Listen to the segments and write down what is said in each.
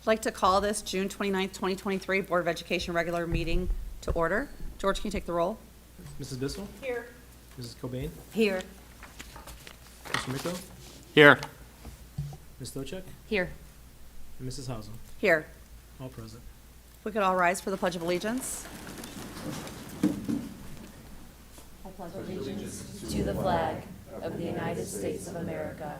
I'd like to call this June 29th, 2023 Board of Education regular meeting to order. George, can you take the roll? Mrs. Bissell? Here. Mrs. Cobain? Here. Mr. Micko? Here. Ms. Stochek? Here. And Mrs. Hausum? Here. All present. If we could all rise for the Pledge of Allegiance. I pledge allegiance to the flag of the United States of America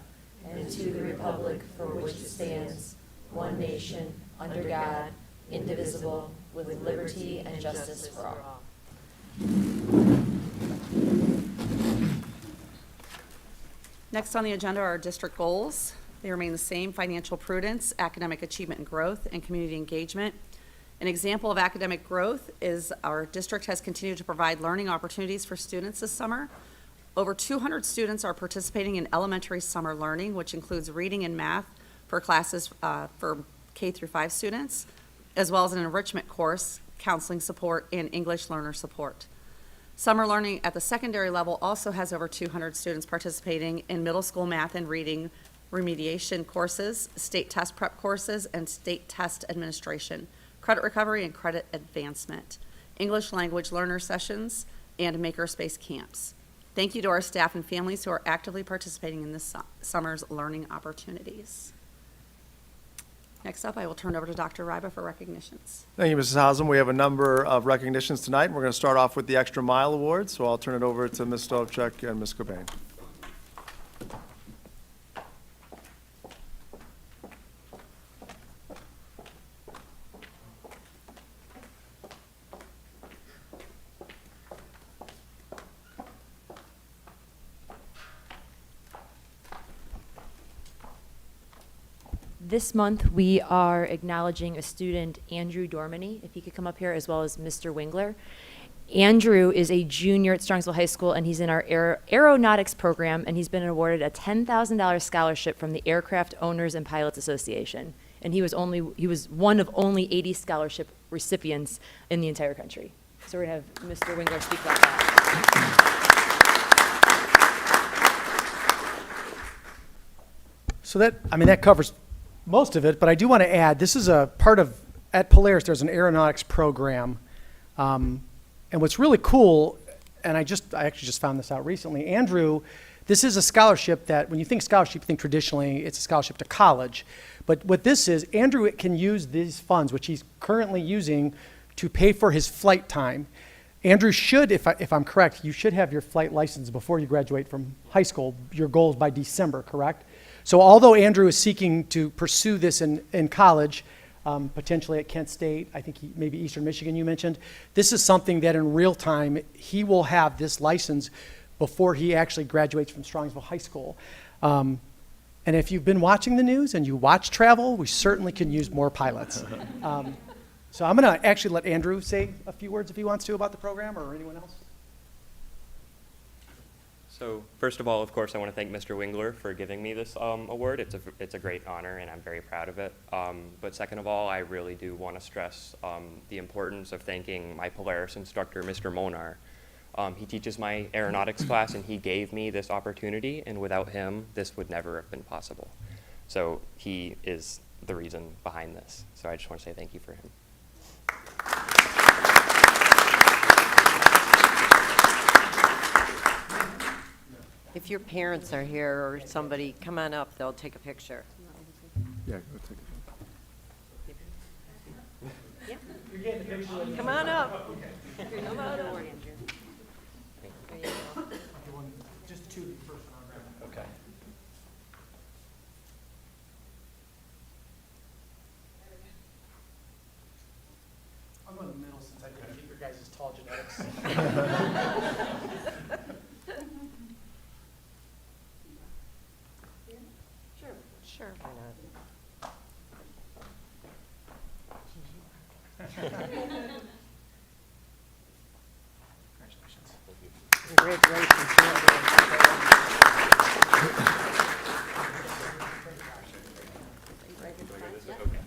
and to the republic for which it stands, one nation, under God, indivisible, with liberty and justice for all. Next on the agenda are our district goals. They remain the same: financial prudence, academic achievement and growth, and community engagement. An example of academic growth is our district has continued to provide learning opportunities for students this summer. Over 200 students are participating in elementary summer learning, which includes reading and math for classes for K through 5 students, as well as an enrichment course, counseling support, and English learner support. Summer learning at the secondary level also has over 200 students participating in middle school math and reading remediation courses, state test prep courses, and state test administration, credit recovery and credit advancement, English language learner sessions, and makerspace camps. Thank you to our staff and families who are actively participating in this summer's learning opportunities. Next up, I will turn over to Dr. Ryba for recognitions. Thank you, Mrs. Hausum. We have a number of recognitions tonight. We're going to start off with the Extra Mile Award, so I'll turn it over to Ms. Stovchek and Ms. Cobain. This month, we are acknowledging a student, Andrew Dormany, if he could come up here, as well as Mr. Wingler. Andrew is a junior at Strongsville High School, and he's in our aeronautics program, and he's been awarded a $10,000 scholarship from the Aircraft Owners and Pilots Association. And he was one of only 80 scholarship recipients in the entire country. So we're going to have Mr. Wingler speak about that. So that covers most of it, but I do want to add, this is a part of, at Polaris, there's an aeronautics program. And what's really cool, and I actually just found this out recently, Andrew, this is a scholarship that, when you think scholarship, you think traditionally it's a scholarship to college. But what this is, Andrew can use these funds, which he's currently using, to pay for his flight time. Andrew should, if I'm correct, you should have your flight license before you graduate from high school. Your goal is by December, correct? So although Andrew is seeking to pursue this in college, potentially at Kent State, I think maybe Eastern Michigan you mentioned, this is something that in real time, he will have this license before he actually graduates from Strongsville High School. And if you've been watching the news and you watch travel, we certainly can use more pilots. So I'm going to actually let Andrew say a few words if he wants to about the program, or anyone else. So first of all, of course, I want to thank Mr. Wingler for giving me this award. It's a great honor, and I'm very proud of it. But second of all, I really do want to stress the importance of thanking my Polaris instructor, Mr. Monar. He teaches my aeronautics class, and he gave me this opportunity, and without him, this would never have been possible. So he is the reason behind this. So I just want to say thank you for him. If your parents are here or somebody, come on up, they'll take a picture. Yeah, let's take Come on up. Come on up. There you go. Just two first. Okay. I'm in the middle since I couldn't get your guys' tall genetics. Sure, why not? Congratulations.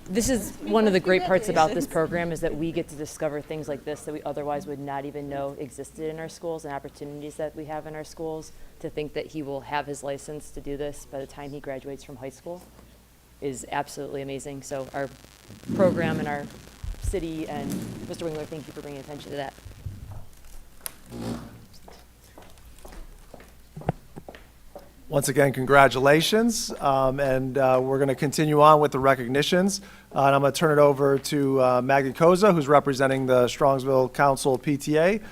This is one of the great parts about this program, is that we get to discover things like this that we otherwise would not even know existed in our schools, and opportunities that we have in our schools. To think that he will have his license to do this by the time he graduates from high school is absolutely amazing. So our program in our city, and Mr. Wingler, thank you for bringing attention to that. Once again, congratulations, and we're going to continue on with the recognitions. And I'm going to turn it over to Maggie Koza, who's representing the Strongsville Council PTA,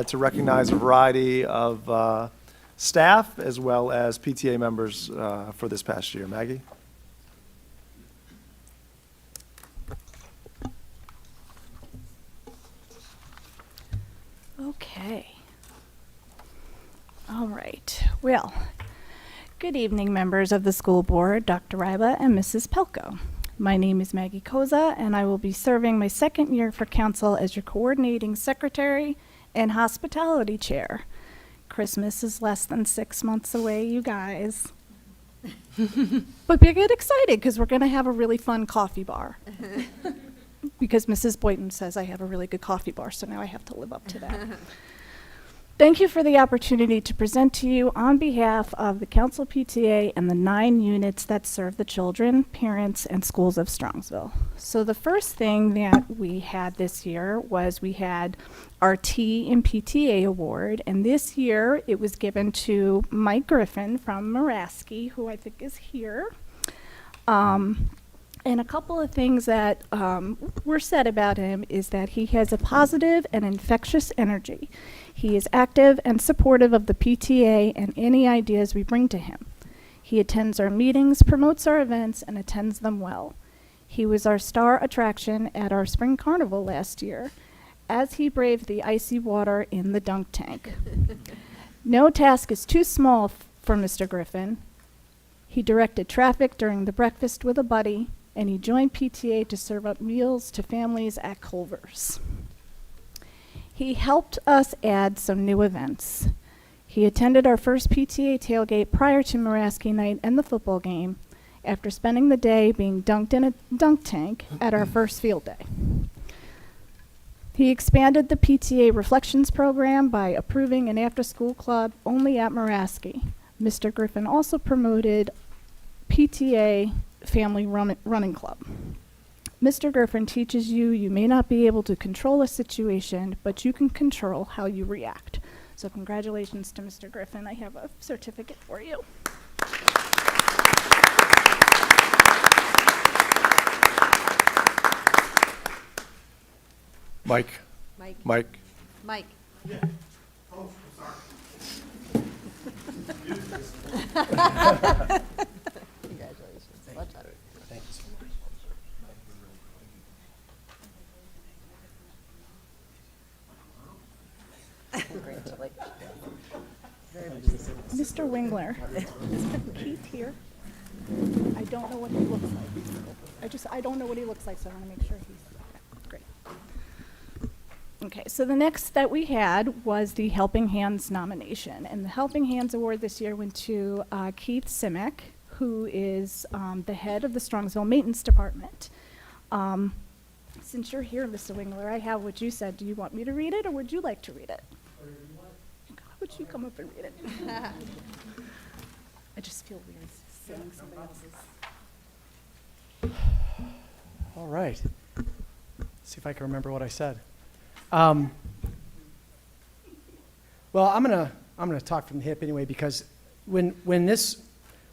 to recognize a variety of staff as well as PTA members for this past year. Maggie? Okay. All right. Well, good evening, members of the school board, Dr. Ryba and Mrs. Pelko. My name is Maggie Koza, and I will be serving my second year for council as your coordinating secretary and hospitality chair. Christmas is less than 6 months away, you guys. But get excited, because we're going to have a really fun coffee bar. Because Mrs. Boynton says I have a really good coffee bar, so now I have to live up to that. Thank you for the opportunity to present to you on behalf of the Council PTA and the 9 units that serve the children, parents, and schools of Strongsville. So the first thing that we had this year was we had our T in PTA award, and this year it was given to Mike Griffin from Muraski, who I think is here. And a couple of things that were said about him is that he has a positive and infectious energy. He is active and supportive of the PTA and any ideas we bring to him. He attends our meetings, promotes our events, and attends them well. He was our star attraction at our spring carnival last year, as he braved the icy water in the dunk tank. No task is too small for Mr. Griffin. He directed traffic during the breakfast with a buddy, and he joined PTA to serve up meals to families at Culver's. He helped us add some new events. He attended our first PTA tailgate prior to Muraski night and the football game, after spending the day being dunked in a dunk tank at our first field day. He expanded the PTA Reflections program by approving an after-school club only at Muraski. Mr. Griffin also promoted PTA Family Running Club. Mr. Griffin teaches you may not be able to control a situation, but you can control how you react. So congratulations to Mr. Griffin. I have a certificate for you. Mike? Mike. Mike? Mike. Congratulations. Well done. Mr. Wingler. Is Keith here? I don't know what he looks like. I don't know what he looks like, so I want to make sure he's okay. Great. Okay, so the next that we had was the Helping Hands nomination. And the Helping Hands Award this year went to Keith Simic, who is the head of the Strongsville Maintenance Department. Since you're here, Mr. Wingler, I have what you said. Do you want me to read it, or would you like to read it? How would you come up and read it? I just feel weird saying somebody else's. All right. See if I can remember what I said. Well, I'm gonna talk from the hip anyway, because when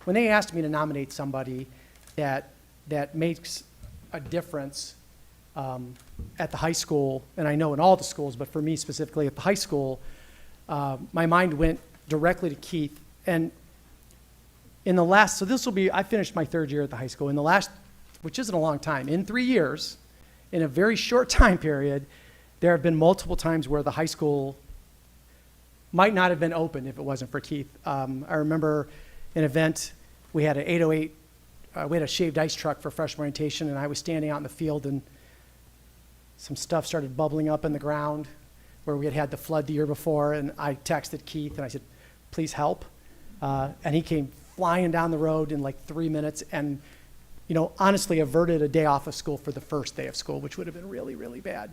they asked me to nominate somebody that makes a difference at the high school, and I know in all the schools, but for me specifically at the high school, my mind went directly to Keith. And in the last, so this will be, I finished my 3rd year at the high school. In the last, which isn't a long time, in 3 years, in a very short time period, there have been multiple times where the high school might not have been open if it wasn't for Keith. I remember an event, we had an 808, we had a shaved ice truck for freshman orientation, and I was standing out in the field, and some stuff started bubbling up in the ground where we had had the flood the year before, and I texted Keith, and I said, please help. And he came flying down the road in like 3 minutes, and honestly averted a day off of school for the first day of school, which would have been really, really bad.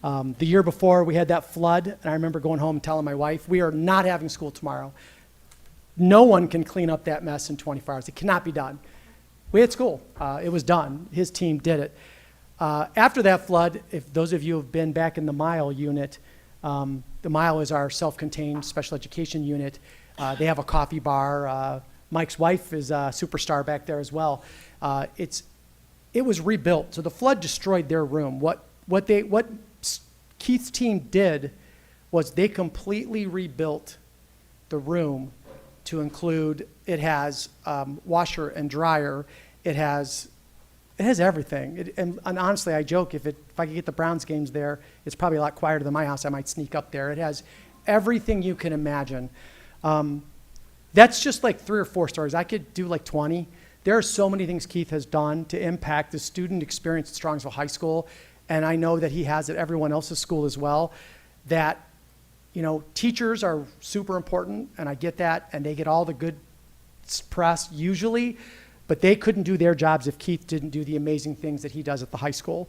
The year before, we had that flood, and I remember going home and telling my wife, we are not having school tomorrow. No one can clean up that mess in 24 hours. It cannot be done. We had school. It was done. His team did it. After that flood, if those of you have been back in the Mile unit, the Mile is our self-contained special education unit. They have a coffee bar. Mike's wife is a superstar back there as well. It was rebuilt, so the flood destroyed their room. What Keith's team did was they completely rebuilt the room to include, it has washer and dryer, it has everything. And honestly, I joke, if I could get the Browns games there, it's probably a lot quieter than my house. I might sneak up there. It has everything you can imagine. That's just like 3 or 4 stories. I could do like 20. There are so many things Keith has done to impact the student experience at Strongsville High School, and I know that he has at everyone else's school as well, that, teachers are super important, and I get that, and they get all the good press usually, but they couldn't do their jobs if Keith didn't do the amazing things that he does at the high school.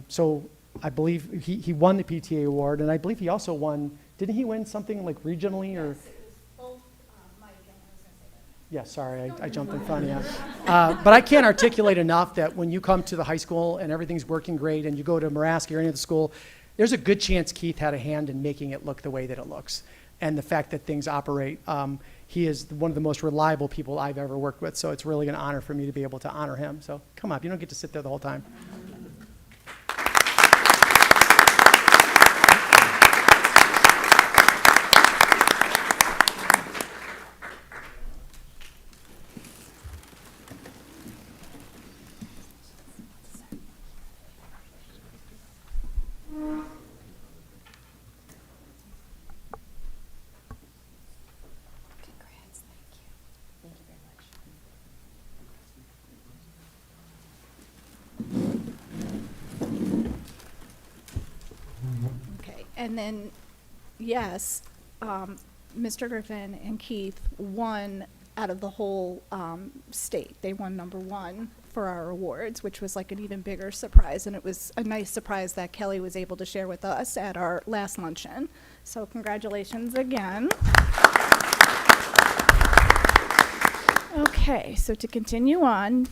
So I believe he won the PTA award, and I believe he also won, didn't he win something like regionally or? Yes, it was both Mike and I was going to say that. Yeah, sorry, I jumped in front of you. But I can't articulate enough that when you come to the high school and everything's working great and you go to Muraski or any other school, there's a good chance Keith had a hand in making it look the way that it looks. And the fact that things operate, he is one of the most reliable people I've ever worked with, so it's really an honor for me to be able to honor him. So come up, you don't get to sit there the whole time. Okay, and then, yes, Mr. Griffin and Keith won out of the whole state. They won #1 for our awards, which was like an even bigger surprise, and it was a nice surprise that Kelly was able to share with us at our last luncheon. So congratulations again. Okay, so to continue on,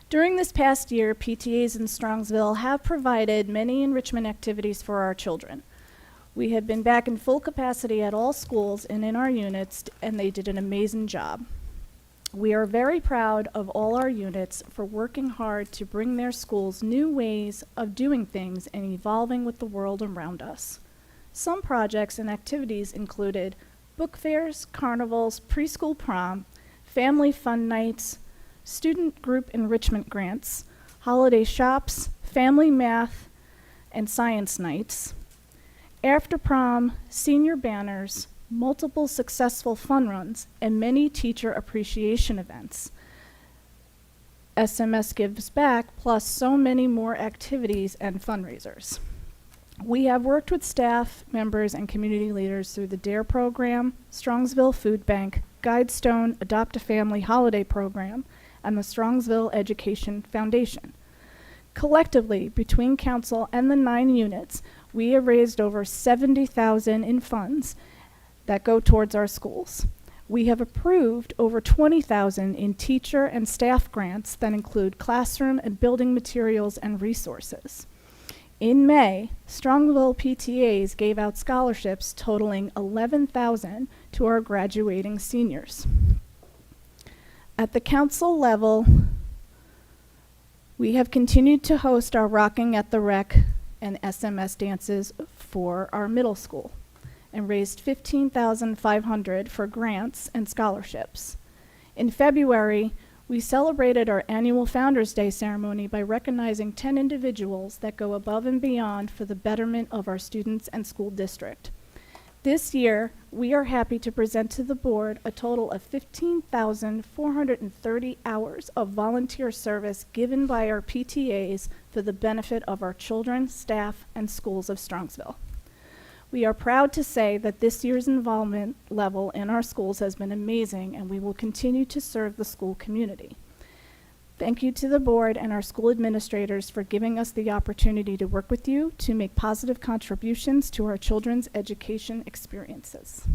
during this past year, PTAs in Strongsville have provided many enrichment activities for our children. We have been back in full capacity at all schools and in our units, and they did an amazing job. We are very proud of all our units for working hard to bring their schools new ways of doing things and evolving with the world around us. Some projects and activities included book fairs, carnivals, preschool prom, family fun nights, student group enrichment grants, holiday shops, family math and science nights, after prom, senior banners, multiple successful fun runs, and many teacher appreciation events. SMS Gives Back, plus so many more activities and fundraisers. We have worked with staff members and community leaders through the DARE program, Strongsville Food Bank, Guidestone Adopt a Family Holiday Program, and the Strongsville Education Foundation. Collectively, between council and the 9 units, we have raised over $70,000 in funds that go towards our schools. We have approved over $20,000 in teacher and staff grants that include classroom and building materials and resources. In May, Strongsville PTAs gave out scholarships totaling $11,000 to our graduating seniors. At the council level, we have continued to host our Rocking at the Rec and SMS dances for our middle school and raised $15,500 for grants and scholarships. In February, we celebrated our annual Founders Day ceremony by recognizing 10 individuals that go above and beyond for the betterment of our students and school district. This year, we are happy to present to the board a total of 15,430 hours of volunteer service given by our PTAs for the benefit of our children, staff, and schools of Strongsville. We are proud to say that this year's involvement level in our schools has been amazing, and we will continue to serve the school community. Thank you to the board and our school administrators for giving us the opportunity to work with you to make positive contributions to our children's education experiences.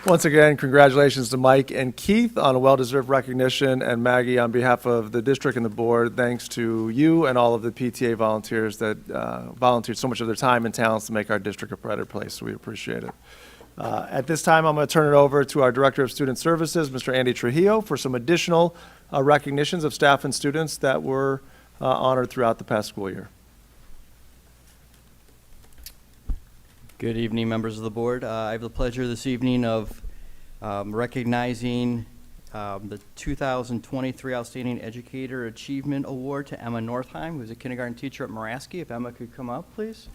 Once again, congratulations to Mike and Keith on a well-deserved recognition, and Maggie, on behalf of the district and the board, thanks to you and all of the PTA volunteers that volunteered so much of their time and talents to make our district a better place. We appreciate it. At this time, I'm going to turn it over to our Director of Student Services, Mr. Andy Trujillo, for some additional recognitions of staff and students that were honored throughout the past school year. Good evening, members of the board. I have the pleasure this evening of recognizing the 2023 Outstanding Educator Achievement Award to Emma Northheim, who's a kindergarten teacher at Moraski. If Emma could come up, please.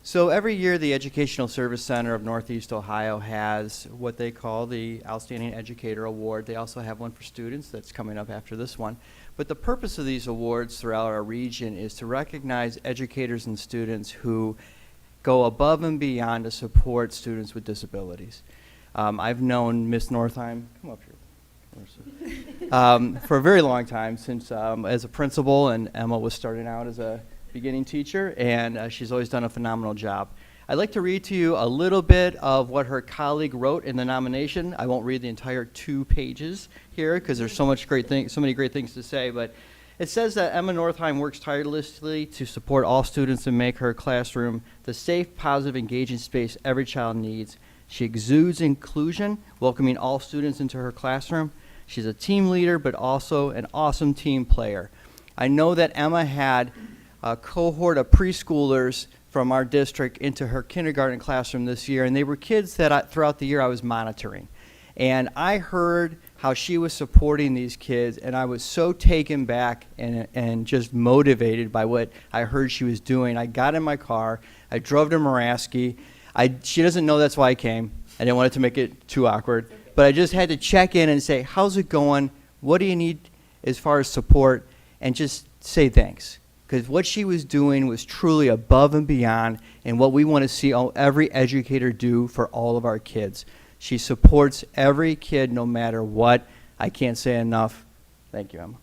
So every year, the Educational Service Center of Northeast Ohio has what they call the Outstanding Educator Award. They also have one for students that's coming up after this one. But the purpose of these awards throughout our region is to recognize educators and students who go above and beyond to support students with disabilities. I've known Miss Northheim, come up here, for a very long time, since as a principal, and Emma was starting out as a beginning teacher, and she's always done a phenomenal job. I'd like to read to you a little bit of what her colleague wrote in the nomination. I won't read the entire 2 pages here because there's so many great things to say, but it says that Emma Northheim works tirelessly to support all students and make her classroom the safe, positive, engaging space every child needs. She exudes inclusion, welcoming all students into her classroom. She's a team leader, but also an awesome team player. I know that Emma had a cohort of preschoolers from our district into her kindergarten classroom this year, and they were kids that throughout the year I was monitoring. And I heard how she was supporting these kids, and I was so taken back and just motivated by what I heard she was doing. I got in my car, I drove to Moraski. She doesn't know that's why I came. I didn't want it to make it too awkward, but I just had to check in and say, how's it going? What do you need as far as support? And just say thanks. Because what she was doing was truly above and beyond, and what we want to see every educator do for all of our kids. She supports every kid no matter what. I can't say enough. Thank you, Emma.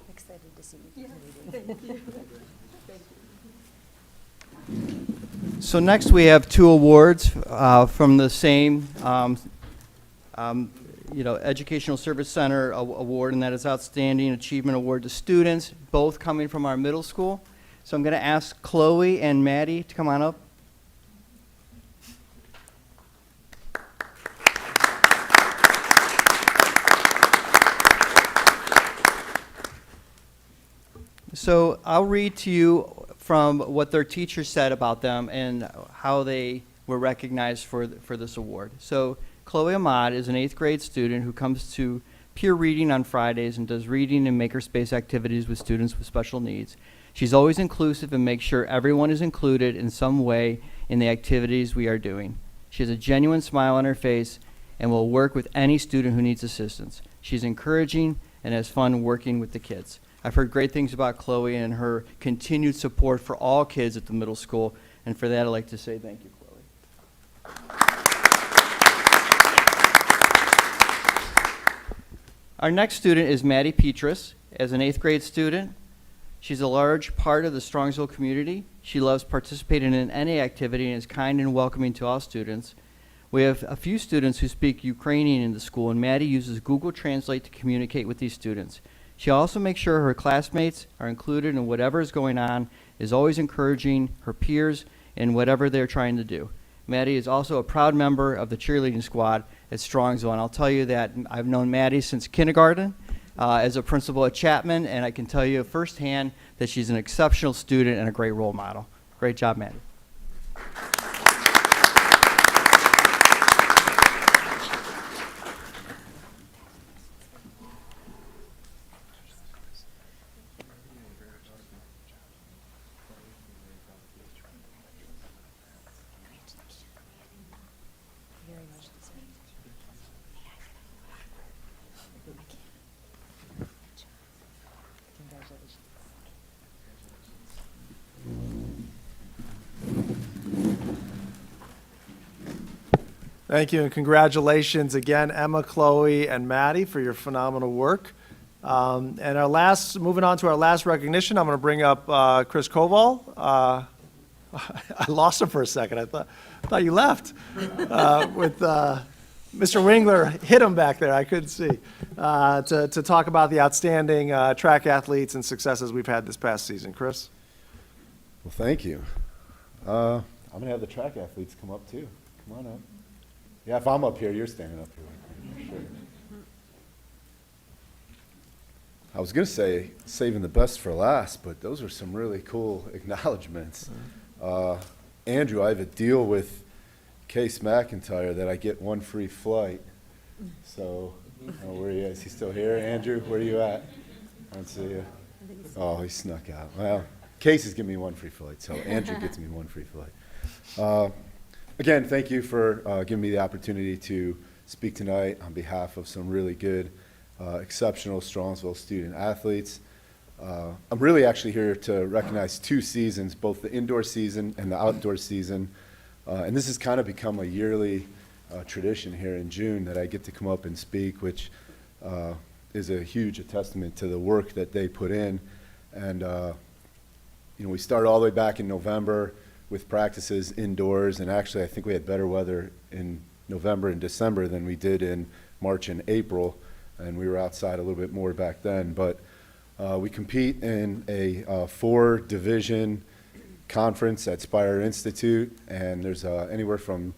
Excited to see you. So next we have 2 awards from the same Educational Service Center award, and that is Outstanding Achievement Award to students, both coming from our middle school. So I'm going to ask Chloe and Maddie to come on up. So I'll read to you from what their teacher said about them and how they were recognized for this award. So Chloe Ahmad is an 8th grade student who comes to peer reading on Fridays and does reading and makerspace activities with students with special needs. She's always inclusive and makes sure everyone is included in some way in the activities we are doing. She has a genuine smile on her face and will work with any student who needs assistance. She's encouraging and has fun working with the kids. I've heard great things about Chloe and her continued support for all kids at the middle school, and for that I'd like to say thank you, Chloe. Our next student is Maddie Petrus. As an 8th grade student, she's a large part of the Strongsville community. She loves participating in any activity and is kind and welcoming to all students. We have a few students who speak Ukrainian in the school, and Maddie uses Google Translate to communicate with these students. She also makes sure her classmates are included in whatever is going on, is always encouraging her peers in whatever they're trying to do. Maddie is also a proud member of the cheerleading squad at Strongsville, and I'll tell you that I've known Maddie since kindergarten as a principal at Chapman, and I can tell you firsthand that she's an exceptional student and a great role model. Great job, Maddie. Thank you, and congratulations again, Emma, Chloe, and Maddie, for your phenomenal work. And moving on to our last recognition, I'm going to bring up Chris Koval. I lost him for a second. I thought you left. With Mr. Wingler, hit him back there. I couldn't see. To talk about the outstanding track athletes and successes we've had this past season. Chris? Well, thank you. I'm going to have the track athletes come up too. Come on up. Yeah, if I'm up here, you're standing up here. Sure. I was going to say saving the best for last, but those are some really cool acknowledgments. Andrew, I have a deal with Case McIntyre that I get one free flight. So, where he is? He's still here? Andrew, where are you at? I don't see you. Oh, he snuck out. Well, Case is giving me one free flight, so Andrew gets me one free flight. Again, thank you for giving me the opportunity to speak tonight on behalf of some really good, exceptional Strongsville student athletes. I'm really actually here to recognize 2 seasons, both the indoor season and the outdoor season. And this has kind of become a yearly tradition here in June that I get to come up and speak, which is a huge testament to the work that they put in. And we started all the way back in November with practices indoors, and actually I think we had better weather in November and December than we did in March and April, and we were outside a little bit more back then. But we compete in a 4-division conference at Spire Institute, and there's anywhere from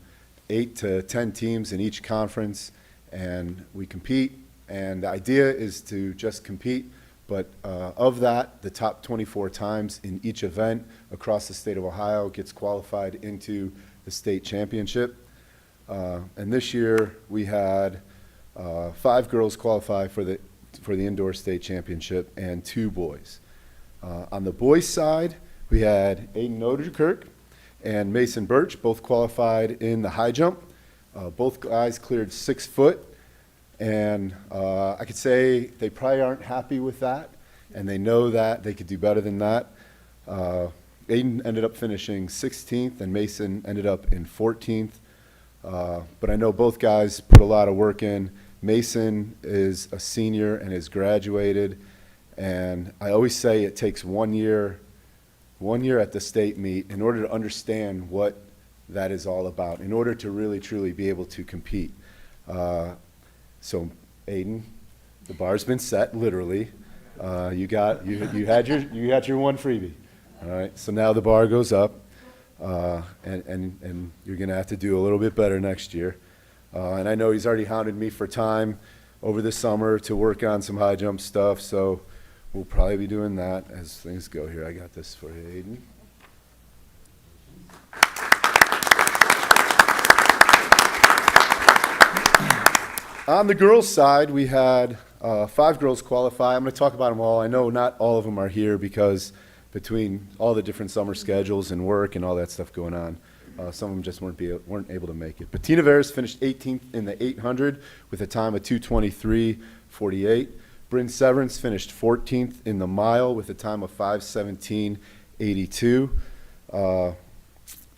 8 to 10 teams in each conference, and we compete, and the idea is to just compete, but of that, the top 24 times in each event across the state of Ohio gets qualified into the state championship. And this year we had 5 girls qualify for the indoor state championship and 2 boys. On the boys' side, we had Aiden Oderkirk and Mason Birch, both qualified in the high jump. Both guys cleared 6 foot, and I could say they probably aren't happy with that, and they know that they could do better than that. Aiden ended up finishing 16th, and Mason ended up in 14th. But I know both guys put a lot of work in. Mason is a senior and has graduated, and I always say it takes 1 year at the state meet in order to understand what that is all about, in order to really truly be able to compete. So Aiden, the bar's been set, literally. You had your one freebie. All right, so now the bar goes up, and you're gonna have to do a little bit better next year. And I know he's already hounded me for time over the summer to work on some high jump stuff, so we'll probably be doing that as things go here. I got this for you, Aiden. On the girls' side, we had 5 girls qualify. I'm going to talk about them all. I know not all of them are here because between all the different summer schedules and work and all that stuff going on, some of them just weren't able to make it. But Tina Veras finished 18th in the 800 with a time of 2:23:48. Bryn Severance finished 14th in the mile with a time of 5:17:82.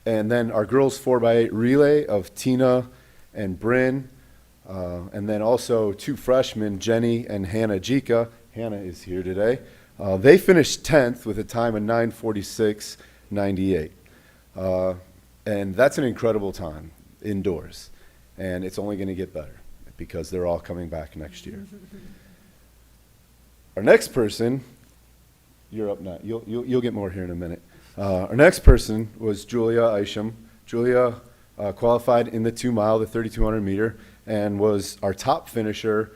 And then our girls 4x8 relay of Tina and Bryn. And then also 2 freshmen, Jenny and Hannah Jika. Hannah is here today. They finished 10th with a time of 9:46:98. And that's an incredible time indoors. And it's only going to get better because they're all coming back next year. Our next person, you're up now. You'll get more here in a minute. Our next person was Julia Isham. Julia qualified in the 2-mile, the 3,200 meter, and was our top finisher,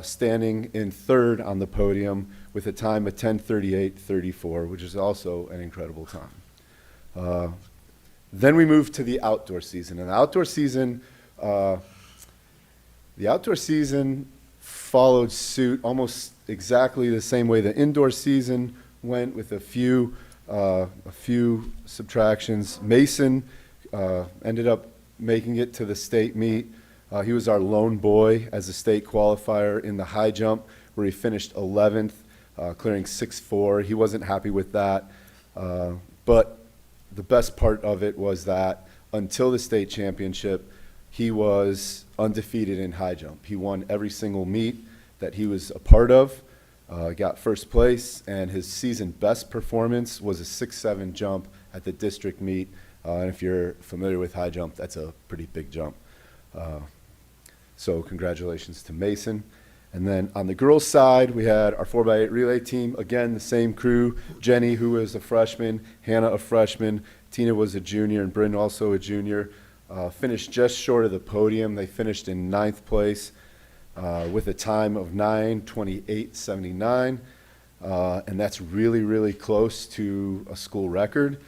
standing in 3rd on the podium with a time of 10:38:34, which is also an incredible time. Then we moved to the outdoor season, and the outdoor season followed suit almost exactly the same way the indoor season went, with a few subtractions. Mason ended up making it to the state meet. He was our lone boy as a state qualifier in the high jump, where he finished 11th, clearing 6.4. He wasn't happy with that, but the best part of it was that until the state championship, he was undefeated in high jump. He won every single meet that he was a part of, got first place, and his season best performance was a 6'7" jump at the district meet. And if you're familiar with high jump, that's a pretty big jump. So congratulations to Mason. And then on the girls' side, we had our 4x8 relay team. Again, the same crew. Jenny, who was a freshman, Hannah, a freshman, Tina was a junior, and Bryn also a junior. Finished just short of the podium. They finished in 9th place with a time of 9:28.79. And that's really, really close to a school record.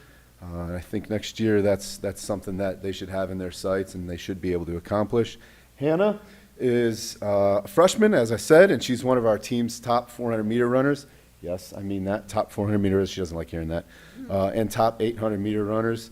And I think next year that's something that they should have in their sights and they should be able to accomplish. Hannah is a freshman, as I said, and she's one of our team's top 400-meter runners. Yes, I mean that, top 400 meters. She doesn't like hearing that. And top 800-meter runners.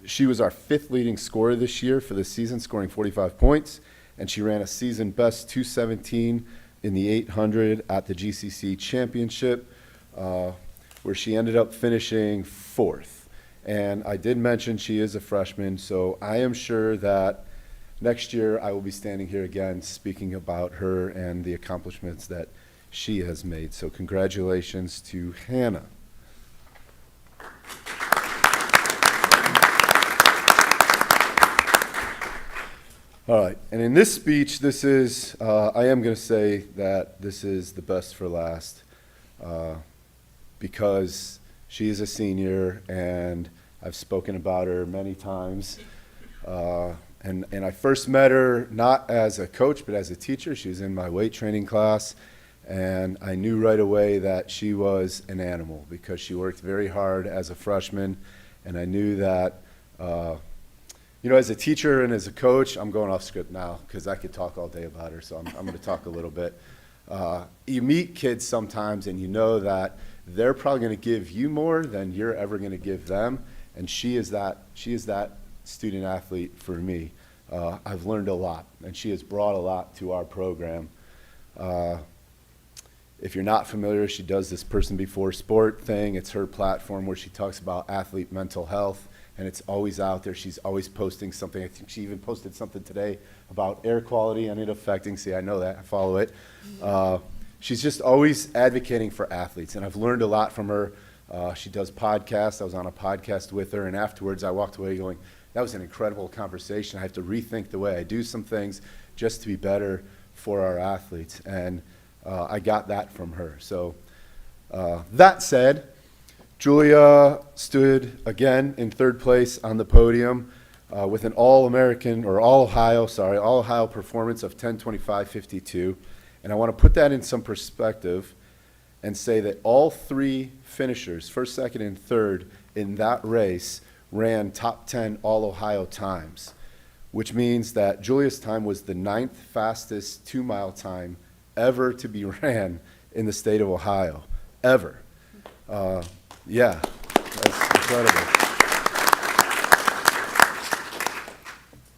She was our 5th leading scorer this year for the season, scoring 45 points, and she ran a season best 2:17 in the 800 at the GCC Championship, where she ended up finishing 4th. And I did mention she is a freshman, so I am sure that next year I will be standing here again speaking about her and the accomplishments that she has made. So congratulations to Hannah. All right, and in this speech, this is, I am going to say that this is the best for last because she is a senior and I've spoken about her many times. And I first met her not as a coach, but as a teacher. She was in my weight training class, and I knew right away that she was an animal because she worked very hard as a freshman, and I knew that, as a teacher and as a coach, I'm going off script now because I could talk all day about her, so I'm going to talk a little bit. You meet kids sometimes, and you know that they're probably going to give you more than you're ever going to give them, and she is that student athlete for me. I've learned a lot, and she has brought a lot to our program. If you're not familiar, she does this person before sport thing. It's her platform where she talks about athlete mental health, and it's always out there. She's always posting something. I think she even posted something today about air quality and it affecting. See, I know that. I follow it. She's just always advocating for athletes, and I've learned a lot from her. She does podcasts. I was on a podcast with her, and afterwards I walked away going, that was an incredible conversation. I have to rethink the way I do some things just to be better for our athletes. And I got that from her. So that said, Julia stood again in 3rd place on the podium with an All-Ohio performance of 10:25.52. And I want to put that in some perspective and say that all 3 finishers, 1st, 2nd, and 3rd in that race ran top 10 All-Ohio times, which means that Julia's time was the 9th fastest 2-mile time ever to be ran in the state of Ohio, ever. Yeah, that's incredible.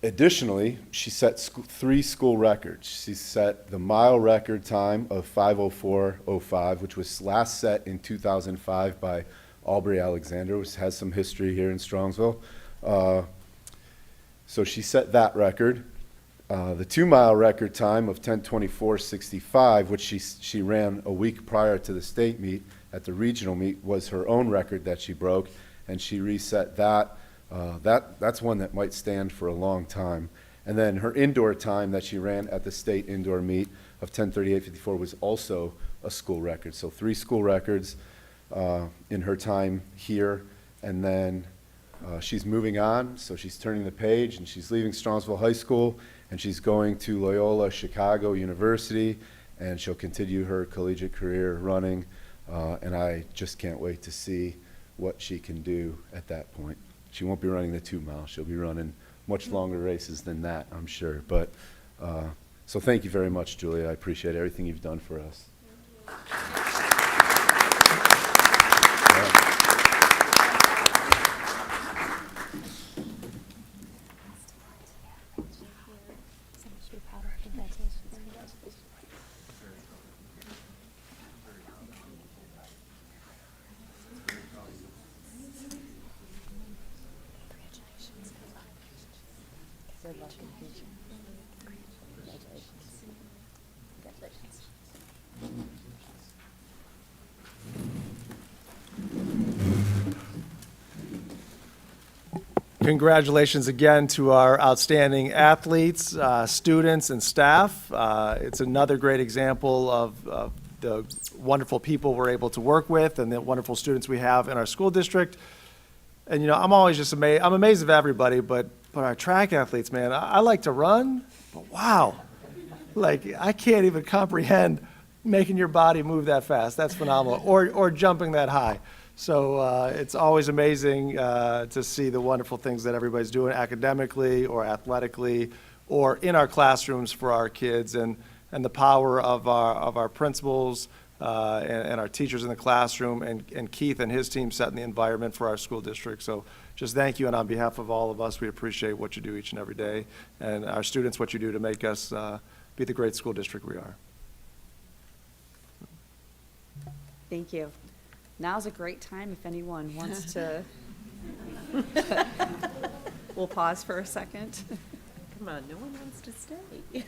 Additionally, she set 3 school records. She set the mile record time of 5:04.05, which was last set in 2005 by Aubrey Alexander, which has some history here in Strongsville. So she set that record. The 2-mile record time of 10:24.65, which she ran a week prior to the state meet at the regional meet, was her own record that she broke, and she reset that. That's one that might stand for a long time. And then her indoor time that she ran at the state indoor meet of 10:38.54 was also a school record. So 3 school records in her time here, and then she's moving on, so she's turning the page, and she's leaving Strongsville High School, and she's going to Loyola Chicago University, and she'll continue her collegiate career running, and I just can't wait to see what she can do at that point. She won't be running the 2-mile. She'll be running much longer races than that, I'm sure. But so thank you very much, Julia. I appreciate everything you've done for us. Congratulations again to our outstanding athletes, students, and staff. It's another great example of the wonderful people we're able to work with and the wonderful students we have in our school district. And, you know, I'm always just amazed. I'm amazed of everybody, but our track athletes, man, I like to run, but wow. Like, I can't even comprehend making your body move that fast. That's phenomenal. Or jumping that high. So it's always amazing to see the wonderful things that everybody's doing academically or athletically or in our classrooms for our kids, and the power of our principals and our teachers in the classroom, and Keith and his team setting the environment for our school district. So just thank you, and on behalf of all of us, we appreciate what you do each and every day, and our students, what you do to make us be the great school district we are. Thank you. Now's a great time if anyone wants to. We'll pause for a second. Come on, no one wants to stay.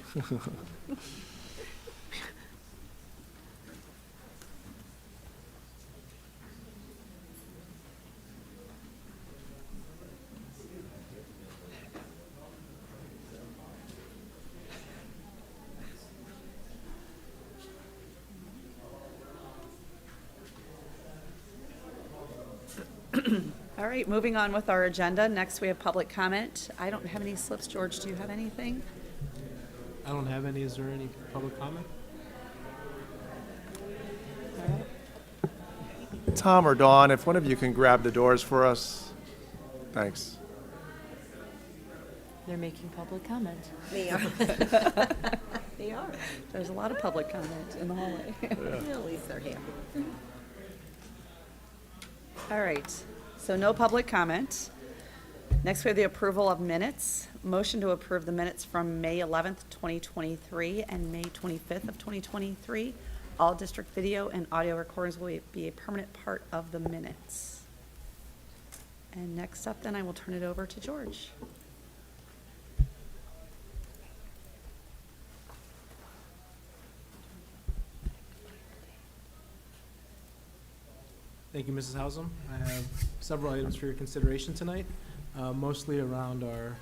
All right, moving on with our agenda. Next, we have public comment. I don't have any slips. George, do you have anything? I don't have any. Is there any public comment? Tom or Dawn, if one of you can grab the doors for us. Thanks. They're making public comment. They are. They are. There's a lot of public comment in the hallway. Well, at least they're happy. All right, so no public comment. Next, we have the approval of minutes. Motion to approve the minutes from May 11th, 2023 and May 25th of 2023. All district video and audio recordings will be a permanent part of the minutes. And next up, then, I will turn it over to George. Thank you, Mrs. Hausum. I have several items for your consideration tonight, mostly around our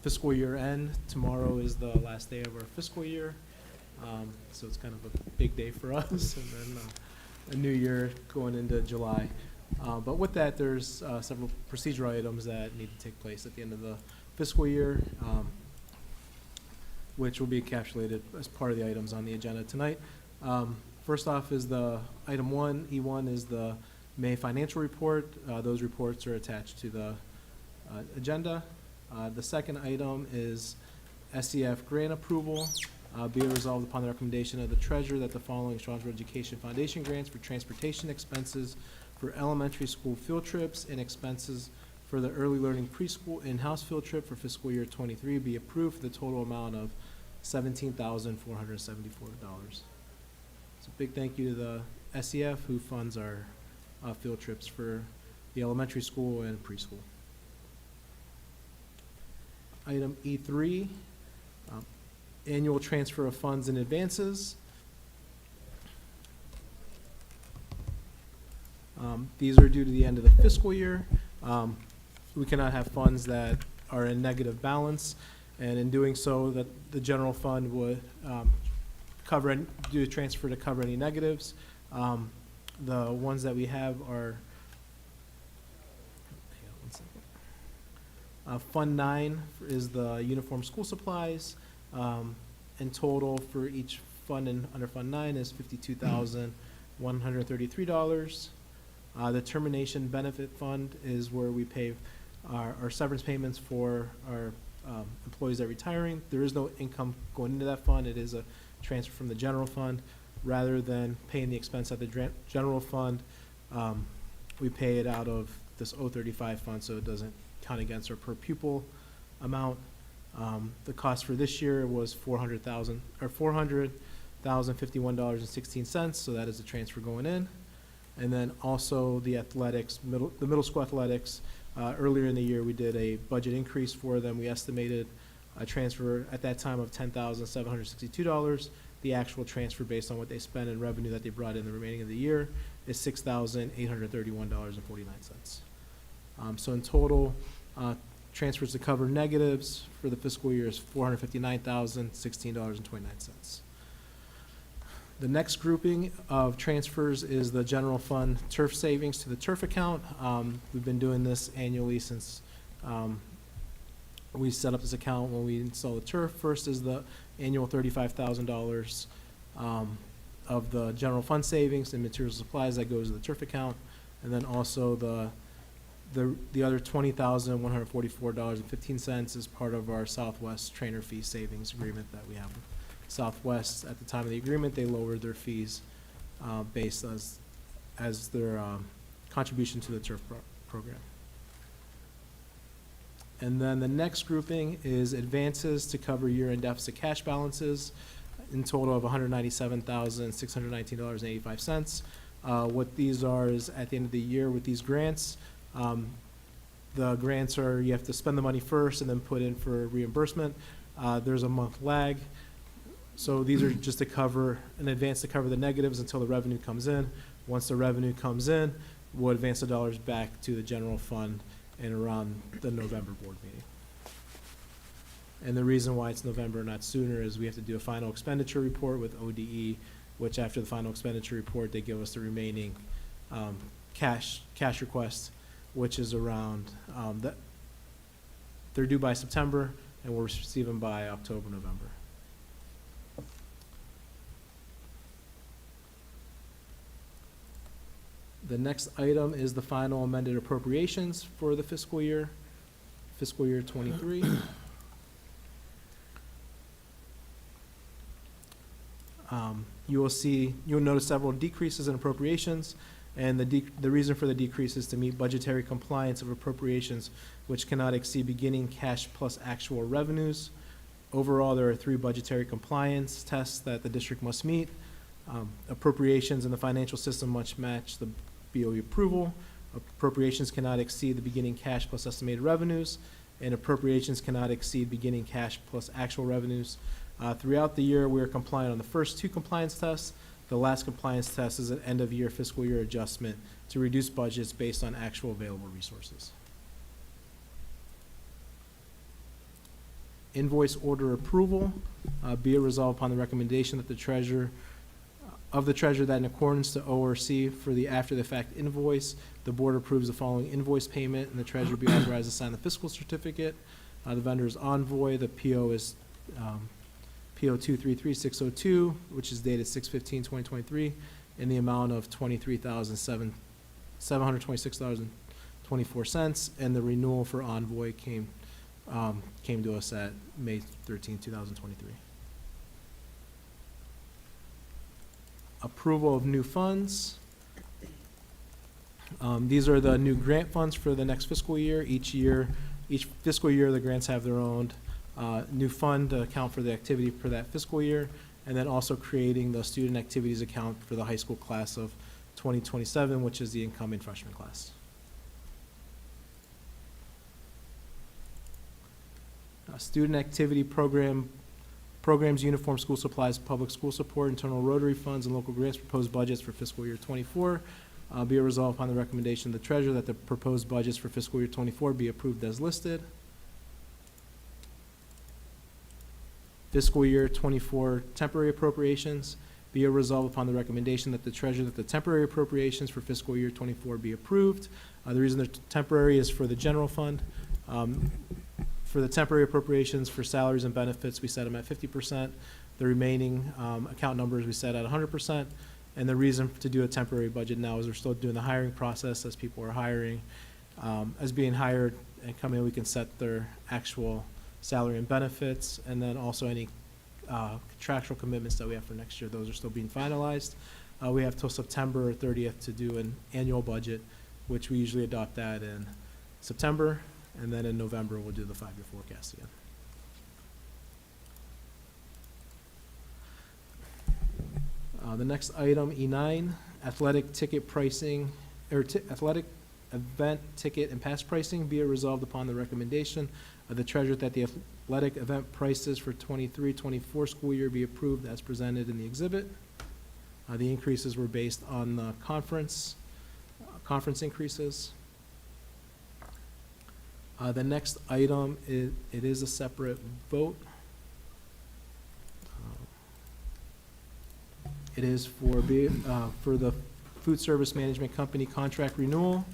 fiscal year end. Tomorrow is the last day of our fiscal year, so it's kind of a big day for us, and then a new year going into July. But with that, there's several procedural items that need to take place at the end of the fiscal year, which will be encapsulated as part of the items on the agenda tonight. First off is the item 1, E1 is the May financial report. Those reports are attached to the agenda. The second item is SEF grant approval. Be it resolved upon the recommendation of the treasurer that the following Strongsville Education Foundation grants for transportation expenses for elementary school field trips and expenses for the early learning preschool in-house field trip for fiscal year 23 be approved for the total amount of $17,474. So big thank you to the SEF who funds our field trips for the elementary school and preschool. Item E3, annual transfer of funds and advances. These are due to the end of the fiscal year. We cannot have funds that are in negative balance, and in doing so, that the general fund would do a transfer to cover any negatives. The ones that we have are Fund 9 is the uniform school supplies. In total for each fund under Fund 9 is $52,133. The termination benefit fund is where we pay our severance payments for our employees that are retiring. There is no income going into that fund. It is a transfer from the general fund. Rather than paying the expense at the general fund, we pay it out of this 035 fund, so it doesn't count against our per pupil amount. The cost for this year was $400,051.16, so that is a transfer going in. And then also the athletics, the middle school athletics, earlier in the year we did a budget increase for them. We estimated a transfer at that time of $10,762. The actual transfer based on what they spent and revenue that they brought in the remaining of the year is $6,831.49. So in total, transfers to cover negatives for the fiscal year is $459,016.29. The next grouping of transfers is the general fund turf savings to the turf account. We've been doing this annually since we set up this account when we install the turf. First is the annual $35,000 of the general fund savings and materials and supplies that goes to the turf account, and then also the other $20,144.15 is part of our Southwest trainer fee savings agreement that we have with Southwest. At the time of the agreement, they lowered their fees based as their contribution to the turf program. And then the next grouping is advances to cover year-end deficit cash balances in total of $197,619.85. What these are is at the end of the year with these grants, the grants are, you have to spend the money first and then put in for reimbursement. There's a month lag. So these are just to cover, an advance to cover the negatives until the revenue comes in. Once the revenue comes in, we'll advance the dollars back to the general fund and around the November board meeting. And the reason why it's November, not sooner, is we have to do a final expenditure report with ODE, which after the final expenditure report, they give us the remaining cash request, which is around, they're due by September, and we'll receive them by October, November. The next item is the final amended appropriations for the fiscal year 23. You'll notice several decreases in appropriations, and the reason for the decrease is to meet budgetary compliance of appropriations which cannot exceed beginning cash plus actual revenues. Overall, there are 3 budgetary compliance tests that the district must meet. Appropriations in the financial system must match the BOE approval. Appropriations cannot exceed the beginning cash plus estimated revenues, and appropriations cannot exceed beginning cash plus actual revenues. Throughout the year, we are compliant on the first 2 compliance tests. The last compliance test is an end-of-year fiscal year adjustment to reduce budgets based on actual available resources. Invoice order approval. Be it resolved upon the recommendation that the treasurer that in accordance to ORC for the after-the-fact invoice, the board approves the following invoice payment, and the treasurer be authorized to sign the fiscal certificate. The vendor is Envoy. The PO is PO 233602, which is dated 6/15/2023, in the amount of $23,726.24, and the renewal for Envoy came to us at May 13, 2023. Approval of new funds. These are the new grant funds for the next fiscal year. Each fiscal year, the grants have their own new fund to account for the activity for that fiscal year, and then also creating the student activities account for the high school class of 2027, which is the incoming freshman class. Student activity programs, uniform school supplies, public school support, internal rotary funds, and local grants proposed budgets for fiscal year 24. Be it resolved upon the recommendation of the treasurer that the proposed budgets for fiscal year 24 be approved as listed. Fiscal year 24 temporary appropriations. Be it resolved upon the recommendation that the treasurer that the temporary appropriations for fiscal year 24 be approved. The reason they're temporary is for the general fund. For the temporary appropriations for salaries and benefits, we set them at 50%. The remaining account numbers we set at 100%. And the reason to do a temporary budget now is we're still doing the hiring process as people are hiring. As being hired and coming in, we can set their actual salary and benefits, and then also any contractual commitments that we have for next year. Those are still being finalized. We have till September 30th to do an annual budget, which we usually adopt that in September. And then in November, we'll do the 5-year forecast again. The next item, E9, athletic ticket pricing, or athletic event ticket and pass pricing. Be it resolved upon the recommendation of the treasurer that the athletic event prices for 23-24 school year be approved as presented in the exhibit. The increases were based on the conference increases. The next item, it is a separate vote. It is for the food service management company contract renewal.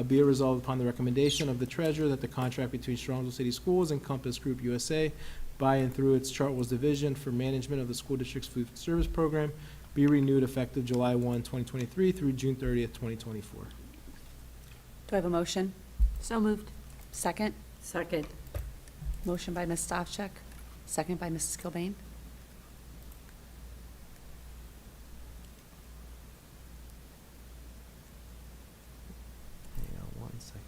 Be it resolved upon the recommendation of the treasurer that the contract between Strongsville City Schools and Compass Group USA by and through its Chartwell's division for management of the school district's food service program be renewed effective July 1, 2023 through June 30th, 2024. Do I have a motion? So moved. Second? Second. Motion by Ms. Stavcek, second by Mrs. Kilbane. Hang on one second.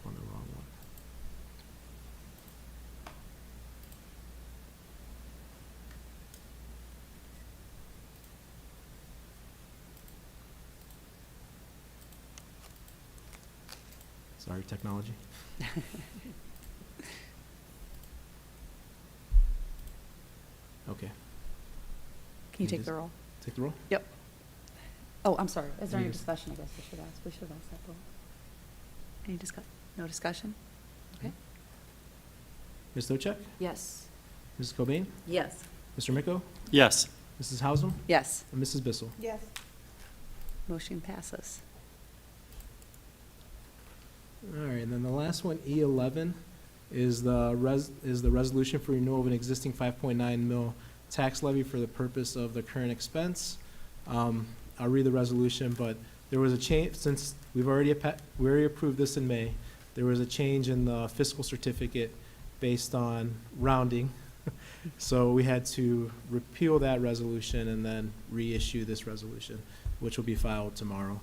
On the wrong one. Sorry, technology. Okay, Can you take just- the roll? take the roll. Yep. Oh, I'm sorry. Is there any Yes. discussion? I guess we should ask. We should have asked that. Bill. Any no discussion? Okay. Ms. Stochek? Yes. Mrs. Cobain? Yes. Mr. Miko? Yes. Mrs. Hausum? Yes. And Mrs. Bissell? Yes. Motion passes. All right, and then the last one, E11, is the resolution for renewal of an existing 5.9 mil tax levy for the purpose of the current expense. I'll read the resolution, but there was a change, since we already approved this in May, there was a change in the fiscal certificate based on rounding. So we had to repeal that resolution and then reissue this resolution, which will be filed tomorrow.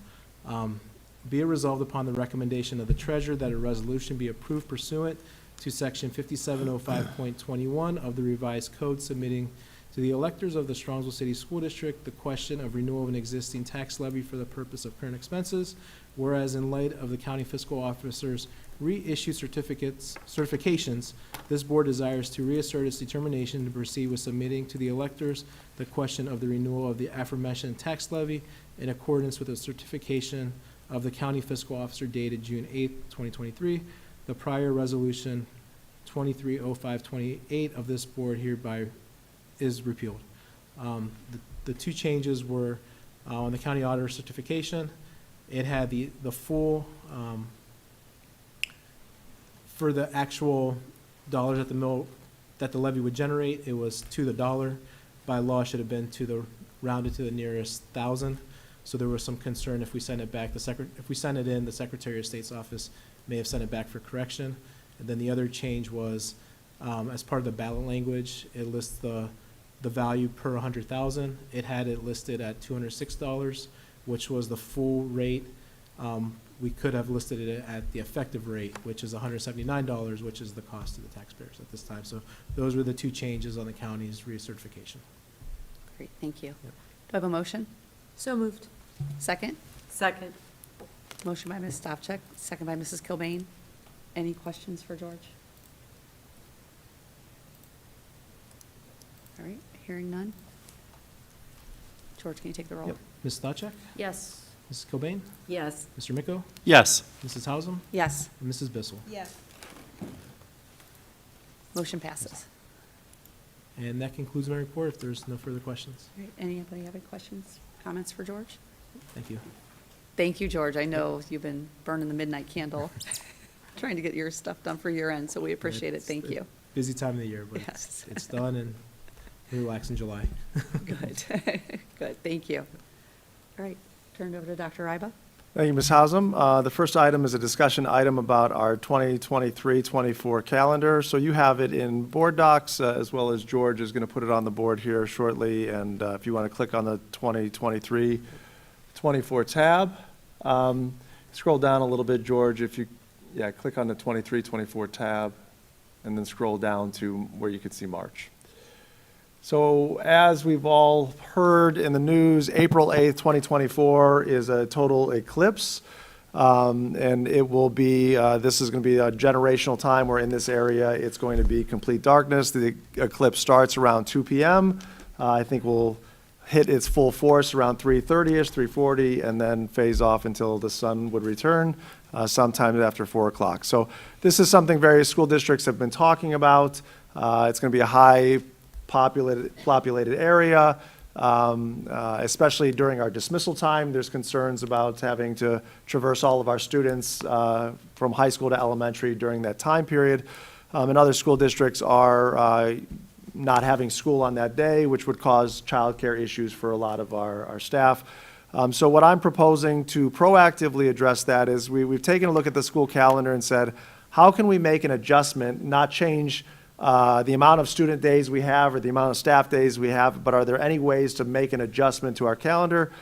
Be it resolved upon the recommendation of the treasurer that a resolution be approved pursuant to section 5705.21 of the revised code, submitting to the electors of the Strongsville City School District the question of renewal of an existing tax levy for the purpose of current expenses, whereas in light of the county fiscal officer's reissued certifications, this board desires to reassert its determination to proceed with submitting to the electors the question of the renewal of the aforementioned tax levy in accordance with the certification of the county fiscal officer dated June 8, 2023. The prior resolution 230528 of this board hereby is repealed. The two changes were on the county auditor certification. It had the full, for the actual dollars at the mill that the levy would generate, it was to the dollar. By law, it should have been rounded to the nearest thousand. So there was some concern if we send it back, if we send it in, the Secretary of State's office may have sent it back for correction. And then the other change was, as part of the ballot language, it lists the value per 100,000. It had it listed at $206, which was the full rate. We could have listed it at the effective rate, which is $179, which is the cost to the taxpayers at this time. So those were the two changes on the county's recertification. Great, thank you. Yep. Do I have a motion? So moved. Second? Second. Motion by Ms. Stavcek, second by Mrs. Kilbane. Any questions for George? All right, hearing none. George, can you take the roll? Yep. Ms. Stochek? Yes. Mrs. Cobain? Yes. Mr. Miko? Yes. Mrs. Hausum? Yes, And Mrs. Bissell? Yes. motion passes. And that concludes my report, if there's no further questions. All right, anybody have any questions, comments for George? Thank you. Thank you, George. I know you've been burning the midnight candle, trying to get your stuff done for year end, so we appreciate it. It's Thank a you. Busy time of the year, but Yes. it's done, and relax in July. Good, good, thank you. All right, turn it over to Dr. Ryba. Thank you, Ms. Hausum. The first item is a discussion item about our 2023-24 calendar. So you have it in board docs, as well as George is going to put it on the board here shortly. And if you want to click on the 2023-24 tab, scroll down a little bit, George. Click on the 23-24 tab, and then scroll down to where you can see March. So as we've all heard in the news, April 8th, 2024 is a total eclipse. And it will be, this is going to be a generational time where in this area, it's going to be complete darkness. The eclipse starts around 2 p.m. I think we'll hit its full force around 3:30ish, 3:40, and then phase off until the sun would return sometime after 4 o'clock. So this is something various school districts have been talking about. It's going to be a high populated area, especially during our dismissal time. There's concerns about having to traverse all of our students from high school to elementary during that time period. And other school districts are not having school on that day, which would cause childcare issues for a lot of our staff. So what I'm proposing to proactively address that is we've taken a look at the school calendar and said, how can we make an adjustment, not change the amount of student days we have or the amount of staff days we have, but are there any ways to make an adjustment to our calendar?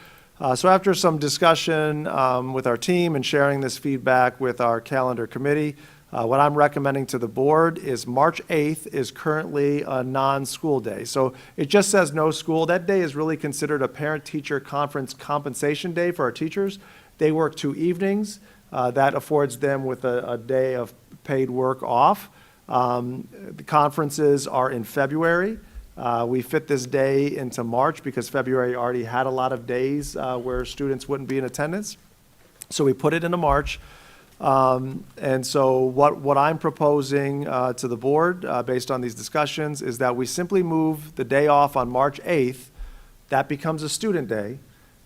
So after some discussion with our team and sharing this feedback with our calendar committee, what I'm recommending to the board is March 8th is currently a non-school day. So it just says no school. That day is really considered a parent-teacher conference compensation day for our teachers. They work 2 evenings. That affords them with a day of paid work off. The conferences are in February. We fit this day into March because February already had a lot of days where students wouldn't be in attendance. So we put it into March. And so what I'm proposing to the board, based on these discussions, is that we simply move the day off on March 8th. That becomes a student day.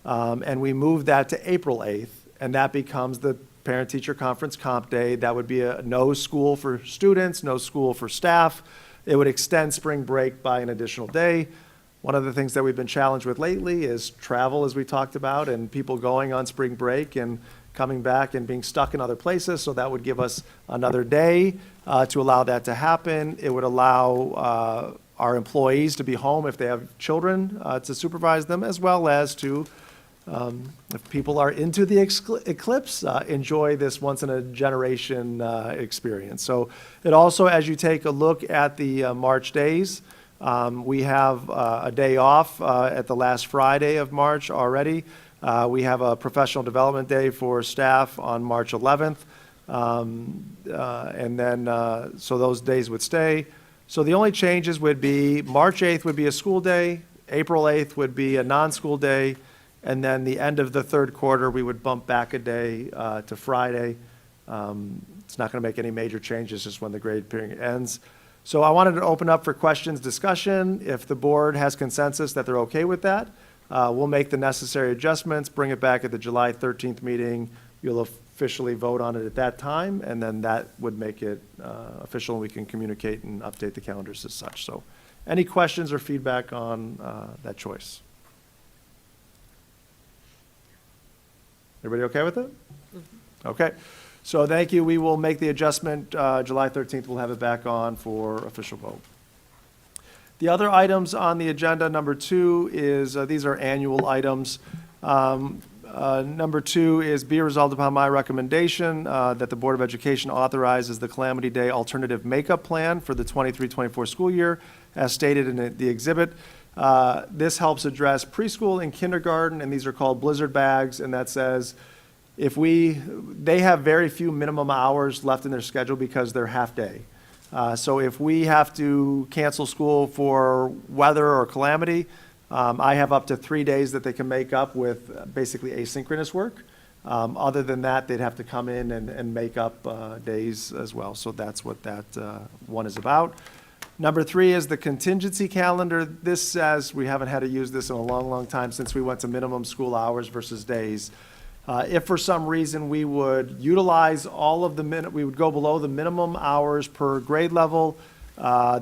And we move that to April 8th, and that becomes the parent-teacher conference comp day. That would be no school for students, no school for staff. It would extend spring break by an additional day. One of the things that we've been challenged with lately is travel, as we talked about, and people going on spring break and coming back and being stuck in other places. So that would give us another day to allow that to happen. It would allow our employees to be home if they have children to supervise them, as well as to, if people are into the eclipse, enjoy this once-in-a-generation experience. So it also, as you take a look at the March days, we have a day off at the last Friday of March already. We have a professional development day for staff on March 11th. And then, so those days would stay. So the only changes would be March 8th would be a school day, April 8th would be a non-school day, and then the end of the third quarter, we would bump back a day to Friday. It's not going to make any major changes, just when the grade period ends. So I wanted to open up for questions, discussion. If the board has consensus that they're okay with that, we'll make the necessary adjustments, bring it back at the July 13th meeting. You'll officially vote on it at that time, and then that would make it official, and we can communicate and update the calendars as such. So any questions or feedback on that choice? Everybody okay with it? Okay. So thank you. We will make the adjustment. July 13th, we'll have it back on for official vote. The other items on the agenda, number 2, is, these are annual items. Number 2 is be resolved upon my recommendation that the Board of Education authorizes the Calamity Day Alternative Makeup Plan for the 23-24 school year, as stated in the exhibit. This helps address preschool and kindergarten, and these are called blizzard bags, and that says they have very few minimum hours left in their schedule because they're half day. So if we have to cancel school for weather or calamity, I have up to 3 days that they can make up with basically asynchronous work. Other than that, they'd have to come in and make up days as well. So that's what that one is about. Number 3 is the contingency calendar. This says, we haven't had to use this in a long, long time since we went to minimum school hours versus days. If for some reason we would utilize all of we would go below the minimum hours per grade level,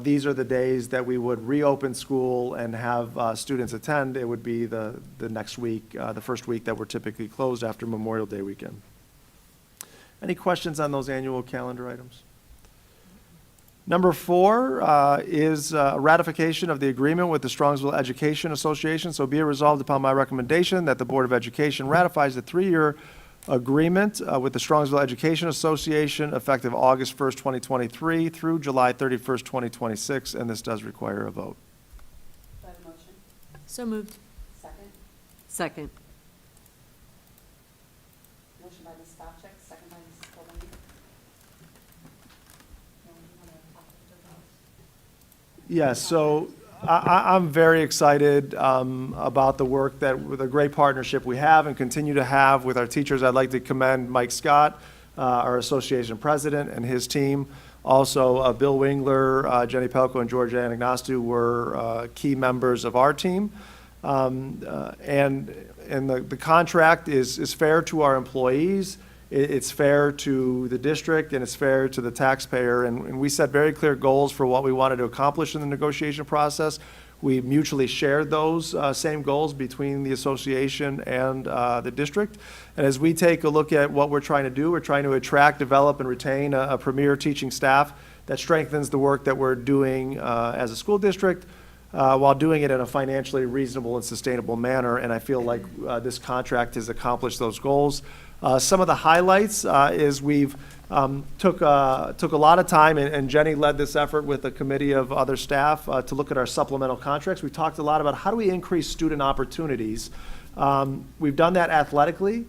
these are the days that we would reopen school and have students attend. It would be the next week, the first week that we're typically closed after Memorial Day weekend. Any questions on those annual calendar items? Number 4 is ratification of the agreement with the Strongsville Education Association. So be it resolved upon my recommendation that the Board of Education ratifies the 3-year agreement with the Strongsville Education Association effective August 1st, 2023 through July 31st, 2026, and this does require a vote. Do I have a motion? So moved. Second? Second. Motion by Ms. Stavcek, second by Mrs. Coleman. Yes, so I'm very excited about the work with a great partnership we have and continue to have with our teachers. I'd like to commend Mike Scott, our association president, and his team. Also, Bill Wingler, Jenny Pelko, and Georgia Anagnostou were key members of our team. And the contract is fair to our employees, it's fair to the district, and it's fair to the taxpayer. And we set very clear goals for what we wanted to accomplish in the negotiation process. We mutually shared those same goals between the association and the district. And as we take a look at what we're trying to do, we're trying to attract, develop, and retain a premier teaching staff that strengthens the work that we're doing as a school district, while doing it in a financially reasonable and sustainable manner. And I feel like this contract has accomplished those goals. Some of the highlights is we've took a lot of time, and Jenny led this effort with a committee of other staff to look at our supplemental contracts. We talked a lot about how do we increase student opportunities. We've done that athletically.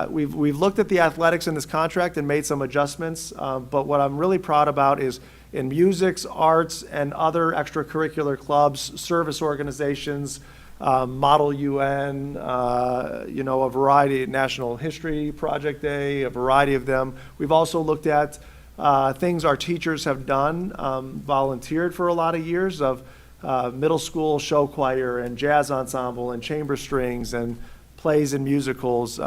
We've looked at the athletics in this contract and made some adjustments. But what I'm really proud about is in music, arts, and other extracurricular clubs, service organizations, Model UN, a variety, National History Project Day, a variety of them. We've also looked at things our teachers have done, volunteered for a lot of years of middle school show choir and jazz ensemble and chamber strings and plays and musicals.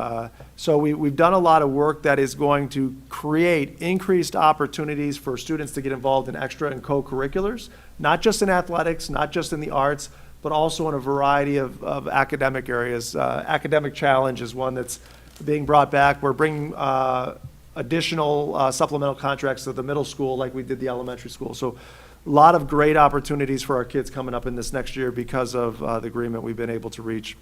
So we've done a lot of work that is going to create increased opportunities for students to get involved in extra and co-curriculars, not just in athletics, not just in the arts, but also in a variety of academic areas. Academic Challenge is one that's being brought back. We're bringing additional supplemental contracts to the middle school like we did the elementary school. So a lot of great opportunities for our kids coming up in this next year because of the agreement we've been able to reach.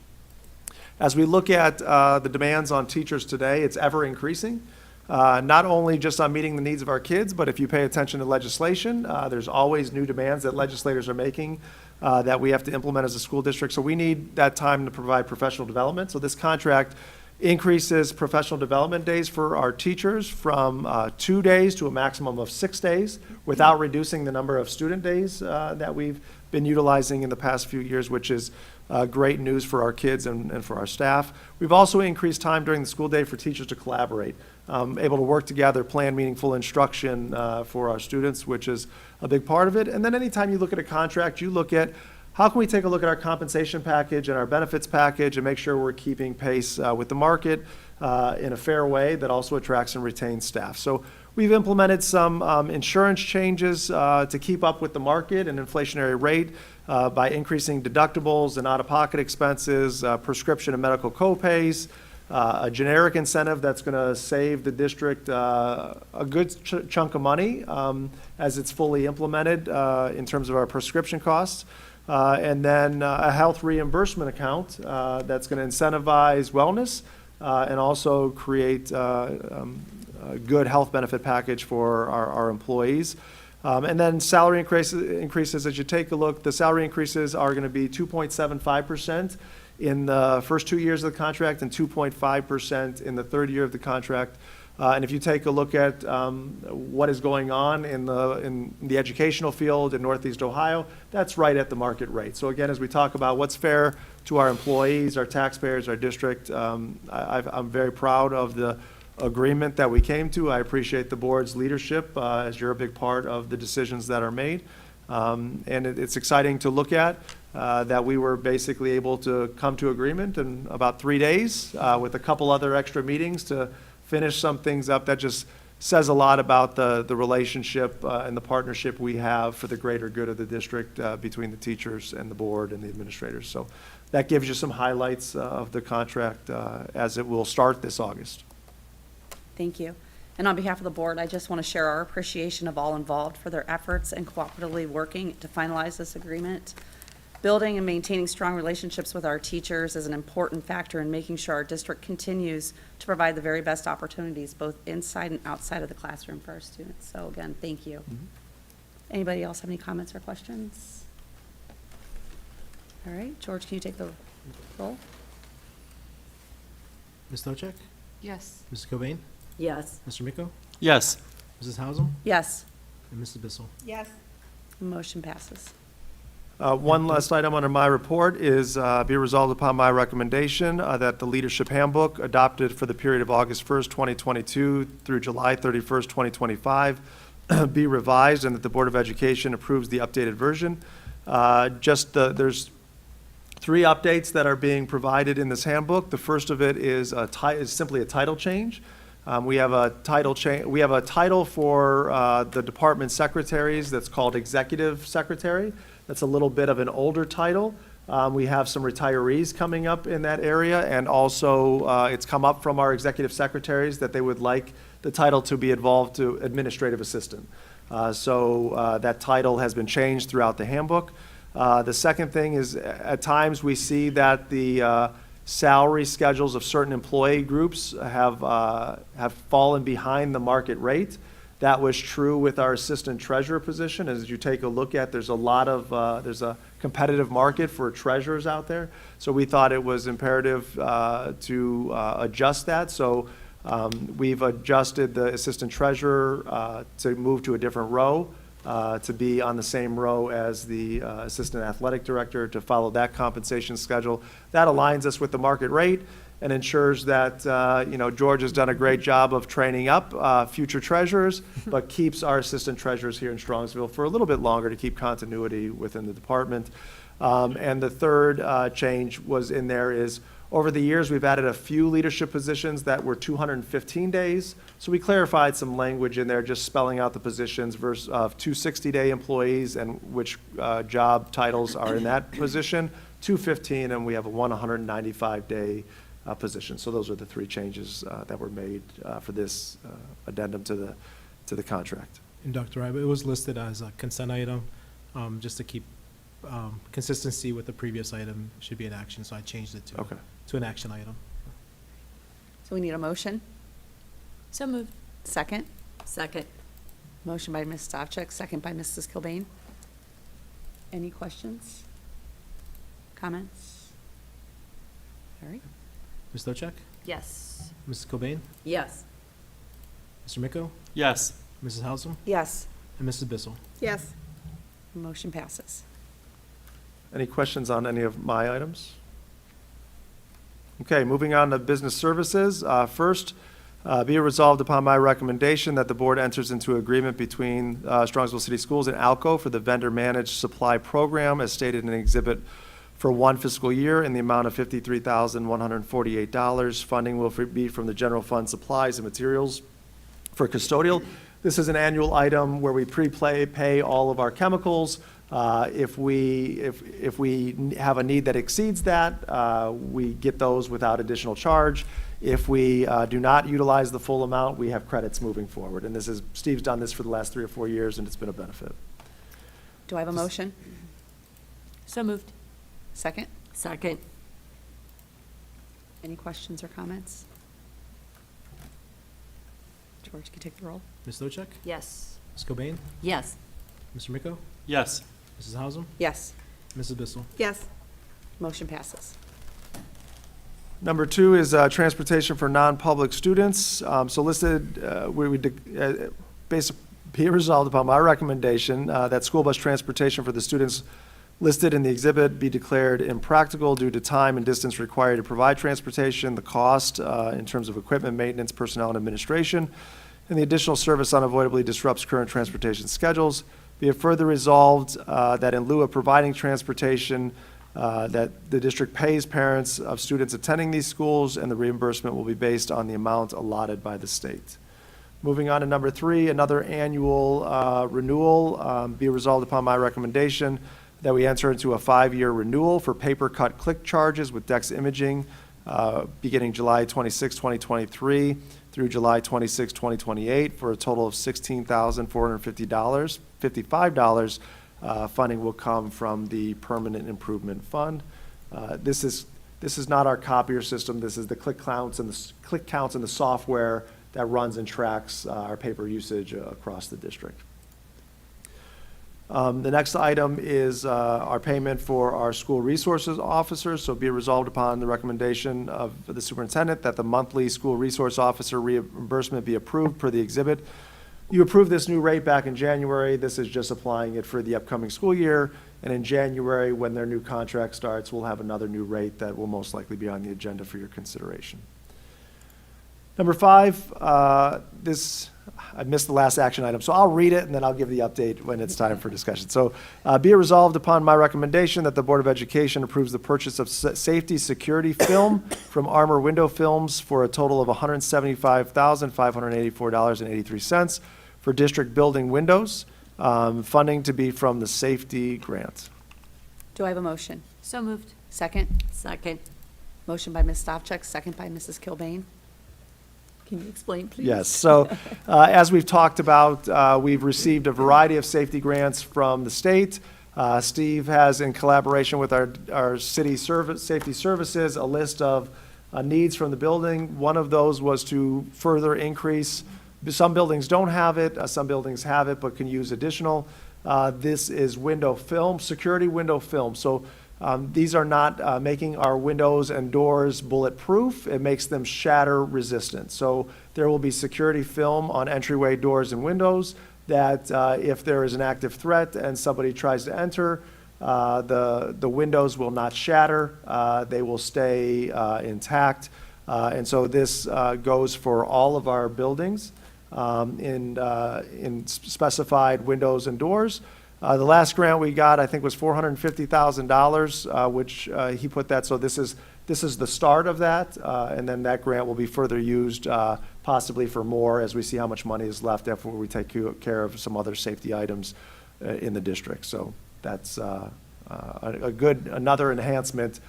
As we look at the demands on teachers today, it's ever increasing. Not only just on meeting the needs of our kids, but if you pay attention to legislation, there's always new demands that legislators are making that we have to implement as a school district. So we need that time to provide professional development. So this contract increases professional development days for our teachers from 2 days to a maximum of 6 days without reducing the number of student days that we've been utilizing in the past few years, which is great news for our kids and for our staff. We've also increased time during the school day for teachers to collaborate, able to work together, plan meaningful instruction for our students, which is a big part of it. And then anytime you look at a contract, you look at how can we take a look at our compensation package and our benefits package and make sure we're keeping pace with the market in a fair way that also attracts and retains staff. So we've implemented some insurance changes to keep up with the market and inflationary rate by increasing deductibles and out-of-pocket expenses, prescription and medical co-pays, a generic incentive that's going to save the district a good chunk of money as it's fully implemented in terms of our prescription costs. And then a health reimbursement account that's going to incentivize wellness and also create a good health benefit package for our employees. And then salary increases, as you take a look, the salary increases are going to be 2.75% in the first 2 years of the contract and 2.5% in the third year of the contract. And if you take a look at what is going on in the educational field in Northeast Ohio, that's right at the market rate. So again, as we talk about what's fair to our employees, our taxpayers, our district, I'm very proud of the agreement that we came to. I appreciate the board's leadership as you're a big part of the decisions that are made. And it's exciting to look at that we were basically able to come to agreement in about 3 days with a couple other extra meetings to finish some things up. That just says a lot about the relationship and the partnership we have for the greater good of the district between the teachers and the board and the administrators. So that gives you some highlights of the contract as it will start this August. Thank you. And on behalf of the board, I just want to share our appreciation of all involved for their efforts and cooperatively working to finalize this agreement. Building and maintaining strong relationships with our teachers is an important factor in making sure our district continues to provide the very best opportunities both inside and outside of the classroom for our students. So again, thank you. Mm-hmm. Anybody else have any comments or questions? All right, George, can you take the roll? Ms. Stochek? Yes. Mrs. Cobain? Yes. Mr. Miko? Yes. Mrs. Hausum? Yes. And Mrs. Bissell? Yes. Motion passes. One last item under my report is be resolved upon my recommendation that the Leadership Handbook adopted for the period of August 1st, 2022 through July 31st, 2025 be revised, and that the Board of Education approves the updated version. There's 3 updates that are being provided in this handbook. The first of it is simply a title change. We have a title for the department secretaries that's called Executive Secretary. That's a little bit of an older title. We have some retirees coming up in that area, and also it's come up from our executive secretaries that they would like the title to be evolved to administrative assistant. So that title has been changed throughout the handbook. The second thing is, at times we see that the salary schedules of certain employee groups have fallen behind the market rate. That was true with our assistant treasurer position. As you take a look at, there's a competitive market for treasurers out there. So we thought it was imperative to adjust that. So we've adjusted the assistant treasurer to move to a different row, to be on the same row as the assistant athletic director, to follow that compensation schedule. That aligns us with the market rate and ensures that, George has done a great job of training up future treasurers, but keeps our assistant treasurers here in Strongsville for a little bit longer to keep continuity within the department. And the third change was in there is, over the years, we've added a few leadership positions that were 215 days. So we clarified some language in there, just spelling out the positions versus of 260-day employees and which job titles are in that position, 215, and we have a 195-day position. So those are the 3 changes that were made for this addendum to the contract. And Dr. Ibe, it was listed as a consent item, just to keep consistency with the previous item. Should be an action, so I changed it to an action item. So we need a motion. So moved. Second. Second. Motion by Ms. Stavcek, second by Mrs. Cobain. Any questions? Comments? All right. Ms. Stochek? Yes. Mrs. Cobain? Yes. Mr. Miko? Yes. Mrs. Hausum? Yes. And Mrs. Bissell? Yes. Motion passes. Any questions on any of my items? Okay, moving on to business services. First, be it resolved upon my recommendation that the board enters into agreement between Strongsville City Schools and ALCO for the vendor managed supply program as stated in an exhibit for 1 fiscal year in the amount of $53,148. Funding will be from the general fund supplies and materials for custodial. This is an annual item where we pay all of our chemicals. If we have a need that exceeds that, we get those without additional charge. If we do not utilize the full amount, we have credits moving forward. And Steve's done this for the last 3 or 4 years, and it's been a benefit. Do I have a motion? So moved. Second. Second. Any questions or comments? George, can you take the roll? Ms. Stochek? Yes. Ms. Cobain? Yes. Mr. Miko? Yes. Mrs. Hausum? Yes. Mrs. Bissell? Yes. Motion passes. Number 2 is transportation for non-public students. So listed, be resolved upon my recommendation that school bus transportation for the students listed in the exhibit be declared impractical due to time and distance required to provide transportation, the cost in terms of equipment, maintenance, personnel, and administration, and the additional service unavoidably disrupts current transportation schedules. Be it further resolved that in lieu of providing transportation, that the district pays parents of students attending these schools, and the reimbursement will be based on the amount allotted by the state. Moving on to number 3, another annual renewal. Be resolved upon my recommendation that we enter into a 5-year renewal for paper cut click charges with Dex Imaging beginning July 26, 2023 through July 26, 2028 for a total of $16,455. Funding will come from the Permanent Improvement Fund. This is not our copier system. This is the click counts and the software that runs and tracks our paper usage across the district. The next item is our payment for our school resources officers. So be it resolved upon the recommendation of the superintendent that the monthly school resource officer reimbursement be approved per the exhibit. You approved this new rate back in January. This is just applying it for the upcoming school year. And in January, when their new contract starts, we'll have another new rate that will most likely be on the agenda for your consideration. Number 5, I missed the last action item, so I'll read it and then I'll give the update when it's time for discussion. So be it resolved upon my recommendation that the Board of Education approves the purchase of safety security film from Armor Window Films for a total of $175,584.83 for district building windows, funding to be from the safety grant. Do I have a motion? So moved. Second? Second. Motion by Ms. Stavcek, second by Mrs. Kilbane. Can you explain, please? Yes, so as we've talked about, we've received a variety of safety grants from the state. Steve has, in collaboration with our city safety services, a list of needs from the building. One of those was to further increase, some buildings don't have it, some buildings have it but can use additional. This is window film, security window film. So these are not making our windows and doors bulletproof. It makes them shatter resistant. So there will be security film on entryway doors and windows that if there is an active threat and somebody tries to enter, the windows will not shatter. They will stay intact. And so this goes for all of our buildings in specified windows and doors. The last grant we got, I think, was $450,000, which he put that, so this is the start of that, and then that grant will be further used possibly for more as we see how much money is left after we take care of some other safety items in the district. So that's another enhancement.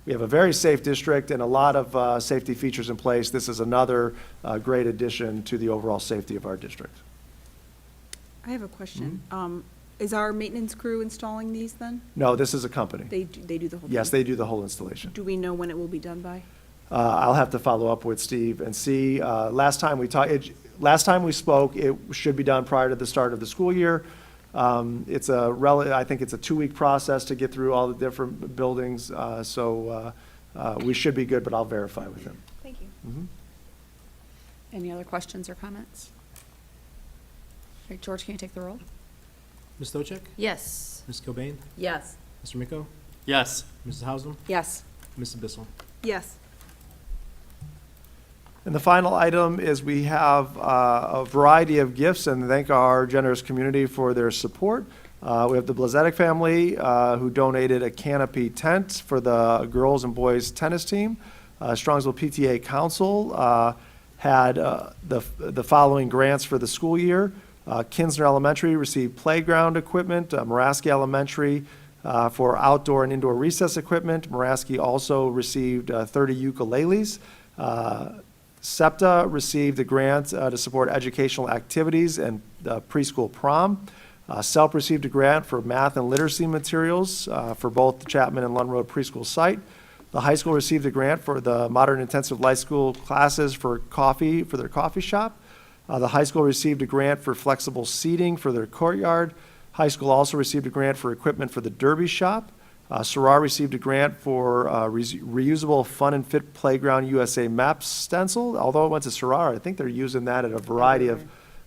We have a very safe district and a lot of safety features in place. This is another great addition to the overall safety of our district. I have a question. Is our maintenance crew installing these then? No, this is a company. They do the whole thing? Yes, they do the whole installation. Do we know when it will be done by? I'll have to follow up with Steve and see. Last time we spoke, it should be done prior to the start of the school year. I think it's a 2-week process to get through all the different buildings. So we should be good, but I'll verify with him. Thank you. Any other questions or comments? All right, George, can you take the roll? Ms. Stochek? Yes. Ms. Cobain? Yes. Mr. Miko? Yes. Mrs. Hausum? Yes. Mrs. Bissell? Yes. And the final item is we have a variety of gifts and thank our generous community for their support. We have the Blazetic family who donated a canopy tent for the girls and boys tennis team. Strongsville PTA Council had the following grants for the school year. Kinsner Elementary received playground equipment. Moraski Elementary for outdoor and indoor recess equipment. Moraski also received 30 ukuleles. SEPTA received a grant to support educational activities and preschool prom. SELP received a grant for math and literacy materials for both the Chapman and Lund Road preschool site. The high school received a grant for the modern intensive life school classes for their coffee shop. The high school received a grant for flexible seating for their courtyard. High school also received a grant for equipment for the derby shop. Sarar received a grant for reusable Fun and Fit Playground USA map stencil. Although it went to Sarar, I think they're using that at a variety of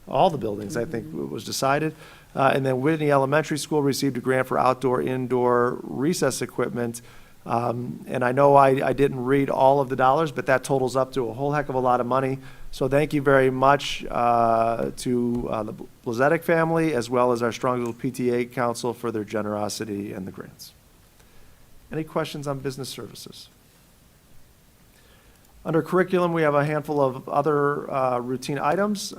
all the buildings, I think it was decided. And then Whitney Elementary School received a grant for outdoor, indoor recess equipment. And I know I didn't read all of the dollars, but that totals up to a whole heck of a lot of money. So thank you very much to the Blazetic family as well as our Strongsville PTA Council for their generosity and the grants. Any questions on business services? Under curriculum, we have a handful of other routine items.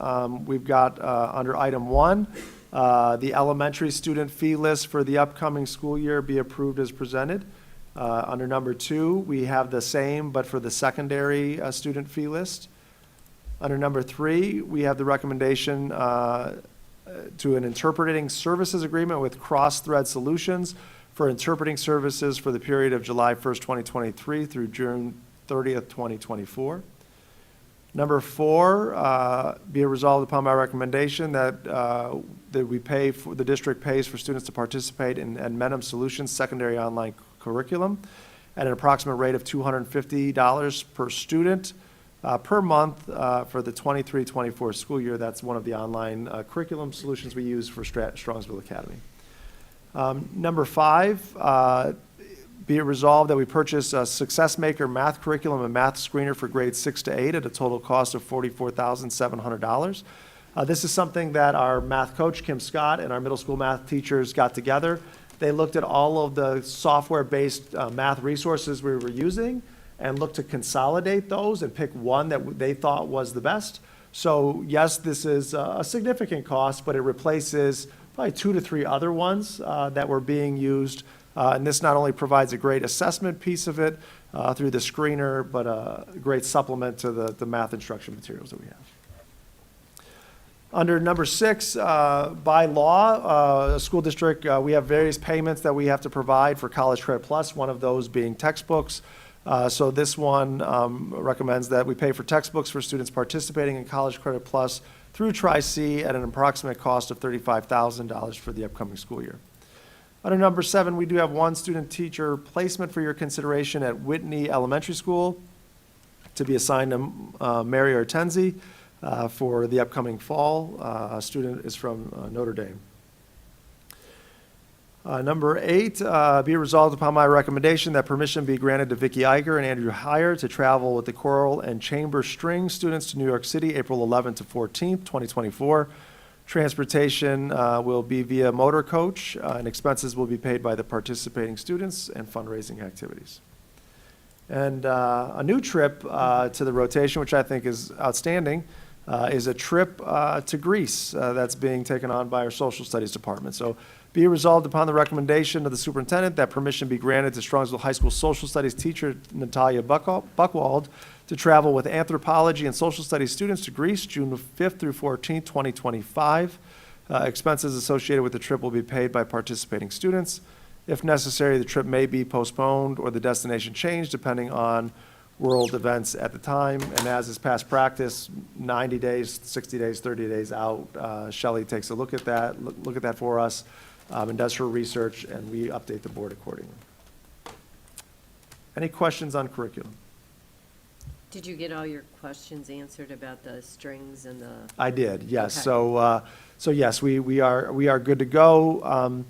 We've got under item 1, the elementary student fee list for the upcoming school year be approved as presented. Under number 2, we have the same, but for the secondary student fee list. Under number 3, we have the recommendation to an interpreting services agreement with Cross Thread Solutions for interpreting services for the period of July 1st, 2023 through June 30th, 2024. Number 4, be it resolved upon my recommendation that that we pay for, the district pays for students to participate in Admetum Solutions secondary online curriculum at an approximate rate of $250 per student per month for the 23-24 school year. That's one of the online curriculum solutions we use for Strongsville Academy. Number 5, be it resolved that we purchase a Success Maker math curriculum and math screener for grades 6 to 8 at a total cost of $44,700. This is something that our math coach, Kim Scott, and our middle school math teachers got together. They looked at all of the software-based math resources we were using and looked to consolidate those and pick one that they thought was the best. So yes, this is a significant cost, but it replaces probably 2 to 3 other ones that were being used. And this not only provides a great assessment piece of it through the screener, but a great supplement to the math instruction materials that we have. Under number 6, by law, a school district, we have various payments that we have to provide for College Credit Plus, one of those being textbooks. So this one recommends that we pay for textbooks for students participating in College Credit Plus through Tri-C at an approximate cost of $35,000 for the upcoming school year. Under number 7, we do have one student teacher placement for your consideration at Whitney Elementary School to be assigned to Mary Ortenzi for the upcoming fall. A student is from Notre Dame. Number 8, be it resolved upon my recommendation that permission be granted to Vicki Iger and Andrew Heyer to travel with the choral and chamber string students to New York City, April 11th to 14th, 2024. Transportation will be via motor coach, and expenses will be paid by the participating students and fundraising activities. And a new trip to the rotation, which I think is outstanding, is a trip to Greece that's being taken on by our social studies department. So be it resolved upon the recommendation of the superintendent that permission be granted to Strongsville High School social studies teacher Natalia Buchwald to travel with anthropology and social studies students to Greece, June 5th through 14th, 2025. Expenses associated with the trip will be paid by participating students. If necessary, the trip may be postponed or the destination changed depending on world events at the time. And as is past practice, 90 days, 60 days, 30 days out, Shelley takes a look at that for us and does her research, and we update the board accordingly. Any questions on curriculum? Did you get all your questions answered about the strings and the? I did, yes. Okay. So yes, we are good to go.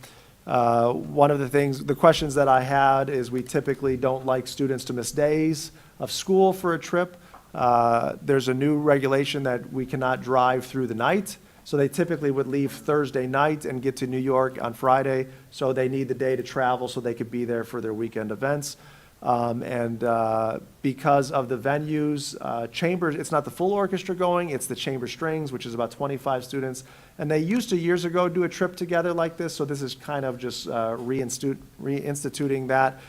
One of the questions that I had is we typically don't like students to miss days of school for a trip. There's a new regulation that we cannot drive through the night. So they typically would leave Thursday night and get to New York on Friday. So they need the day to travel so they could be there for their weekend events. Because of the venues, chambers, it's not the full orchestra going, it's the chamber strings, which is about 25 students. And they used to years ago do a trip together like this, so this is kind of just reinstituting that.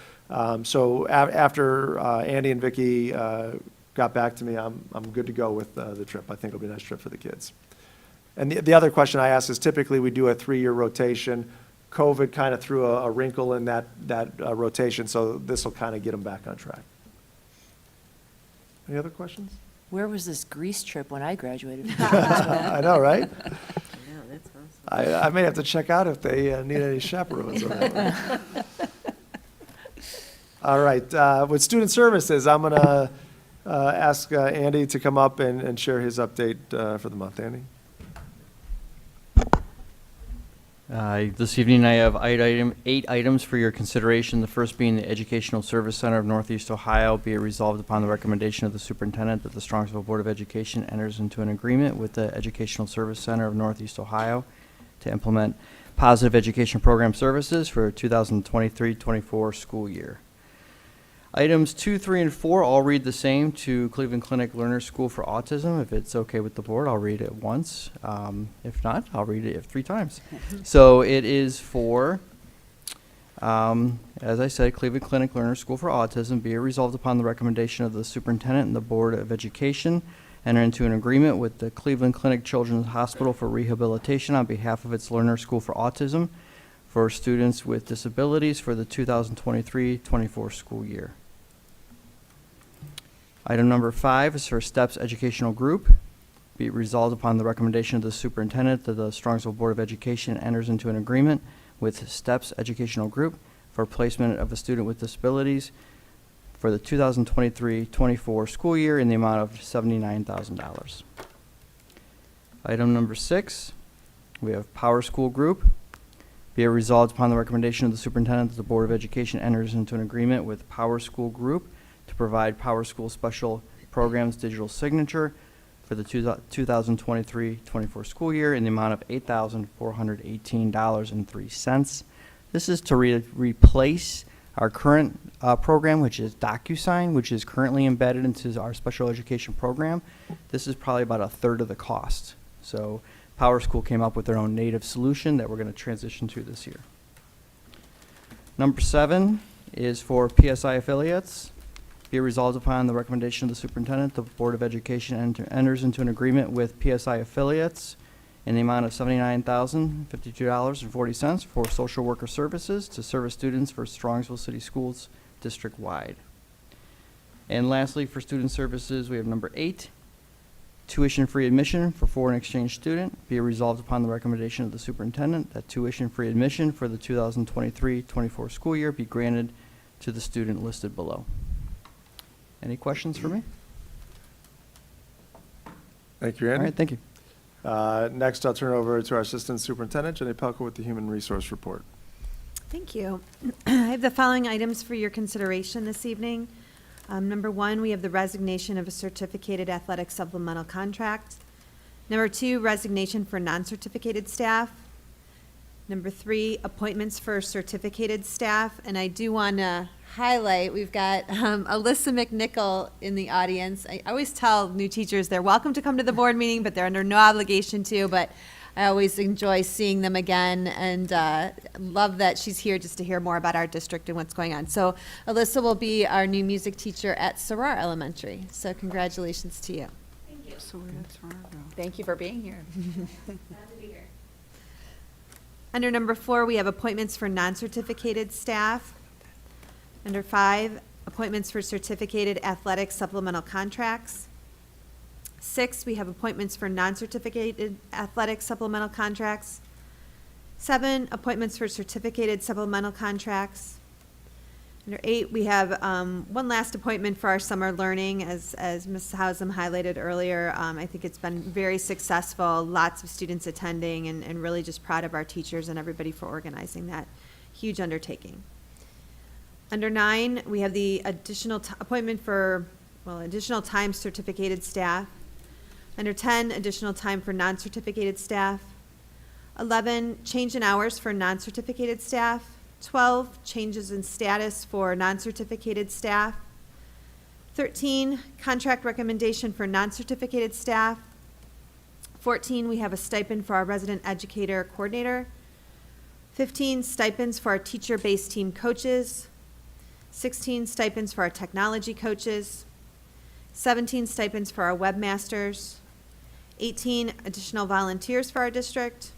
So after Andy and Vicki got back to me, I'm good to go with the trip. I think it'll be a nice trip for the kids. And the other question I asked is typically we do a 3-year rotation. COVID kind of threw a wrinkle in that rotation, so this will kind of get them back on track. Any other questions? Where was this Greece trip when I graduated? I know, right? Yeah, that's awesome. I may have to check out if they need any chaperones on that one. All right, with student services, I'm going to ask Andy to come up and share his update for the month. Andy? This evening I have 8 items for your consideration. The first being the Educational Service Center of Northeast Ohio. Be it resolved upon the recommendation of the superintendent that the Strongsville Board of Education enters into an agreement with the Educational Service Center of Northeast Ohio to implement positive education program services for 2023-24 school year. Items 2, 3, and 4 all read the same to Cleveland Clinic Learner School for Autism. If it's okay with the board, I'll read it once. If not, I'll read it 3 times. So it is for, as I said, Cleveland Clinic Learner School for Autism. Be it resolved upon the recommendation of the superintendent and the Board of Education, enter into an agreement with the Cleveland Clinic Children's Hospital for rehabilitation on behalf of its Learner School for Autism for students with disabilities for the 2023-24 school year. Item number 5 is for STEPS Educational Group. Be it resolved upon the recommendation of the superintendent that the Strongsville Board of Education enters into an agreement with STEPS Educational Group for placement of a student with disabilities for the 2023-24 school year in the amount of $79,000. Item number 6, we have Power School Group. Be it resolved upon the recommendation of the superintendent that the Board of Education enters into an agreement with Power School Group to provide Power School Special Programs digital signature for the 2023-24 school year in the amount of $8,418.03. This is to replace our current program, which is DocuSign, which is currently embedded into our special education program. This is probably about a third of the cost. So Power School came up with their own native solution that we're going to transition to this year. Number 7 is for PSI affiliates. Be it resolved upon the recommendation of the superintendent, the Board of Education enters into an agreement with PSI affiliates in the amount of $79,052.40 for social worker services to service students for Strongsville City Schools district-wide. And lastly, for student services, we have number 8, tuition-free admission for foreign exchange student. Be it resolved upon the recommendation of the superintendent that tuition-free admission for the 2023-24 school year be granted to the student listed below. Any questions for me? Thank you, All Andy. right, thank you. Next, I'll turn it over to our Assistant Superintendent, Jenny Pelko, with the Human Resource Report. Thank you. I have the following items for your consideration this evening. Number 1, we have the resignation of a certificated athletic supplemental contract. Number 2, resignation for non-certificated staff. Number 3, appointments for certificated staff. And I do want to highlight, we've got Alyssa McNichol in the audience. I always tell new teachers they're welcome to come to the board meeting, but they're under no obligation to. But I always enjoy seeing them again, and love that she's here just to hear more about our district and what's going on. So Alyssa will be our new music teacher at Sarar Elementary. So congratulations to you. Thank you. So that's Fargo. Thank you for being here. Under number 4, we have appointments for non-certificated staff. Under 5, appointments for certificated athletic supplemental contracts. 6, we have appointments for non-certificated athletic supplemental contracts. 7, appointments for certificated supplemental contracts. Under 8, we have one last appointment for our summer learning, as Ms. Hausum highlighted earlier. I think it's been very successful, lots of students attending, and really just proud of our teachers and everybody for organizing that huge undertaking. Under 9, we have the additional appointment for, additional time certificated staff. Under 10, additional time for non-certificated staff. 11, change in hours for non-certificated staff. 12, changes in status for non-certificated staff. 13, contract recommendation for non-certificated staff. 14, we have a stipend for our resident educator coordinator. 15, stipends for our teacher-based team coaches. 16, stipends for our technology coaches. 17, stipends for our webmasters. 18, additional volunteers for our district.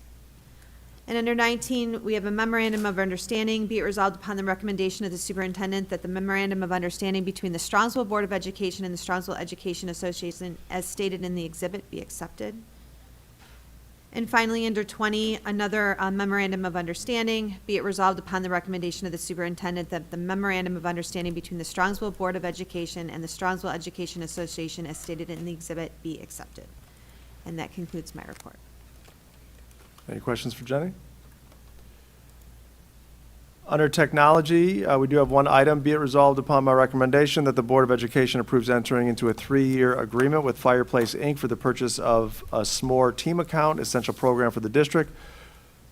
And under 19, we have a memorandum of understanding. Be it resolved upon the recommendation of the superintendent that the memorandum of understanding between the Strongsville Board of Education and the Strongsville Education Association, as stated in the exhibit, be accepted. And finally, under 20, another memorandum of understanding. Be it resolved upon the recommendation of the superintendent that the memorandum of understanding between the Strongsville Board of Education and the Strongsville Education Association, as stated in the exhibit, be accepted. And that concludes my report. Any questions for Jenny? Under technology, we do have one item. Be it resolved upon my recommendation that the Board of Education approves entering into a 3-year agreement with Fireplace, Inc. for the purchase of a SMORE team account, essential program for the district.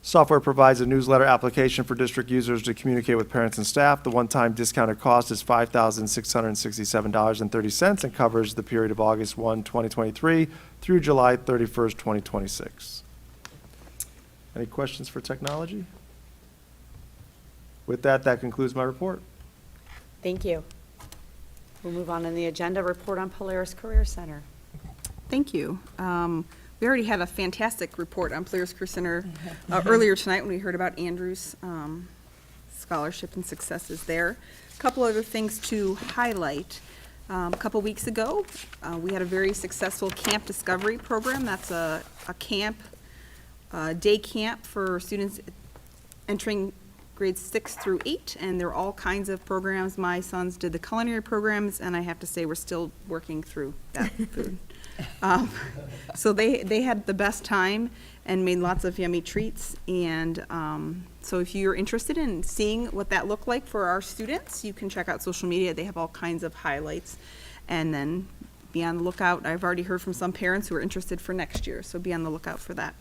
Software provides a newsletter application for district users to communicate with parents and staff. The one-time discounted cost is $5,667.30 and covers the period of August 1, 2023 through July 31st, 2026. Any questions for technology? With that, that concludes my report. Thank you. We'll move on in the agenda, report on Polaris Career Center. Thank you. We already had a fantastic report on Polaris Career Center earlier tonight when we heard about Andrew's scholarship and successes there. A couple other things to highlight. A couple weeks ago, we had a very successful Camp Discovery program. That's a camp, day camp for students entering grades 6 through 8, and there are all kinds of programs. My sons did the culinary programs, and I have to say, we're still working through that food. So they had the best time and made lots of yummy treats. And so if you're interested in seeing what that looked like for our students, you can check out social media. They have all kinds of highlights. And then be on the lookout. I've already heard from some parents who are interested for next year, so be on the lookout for that.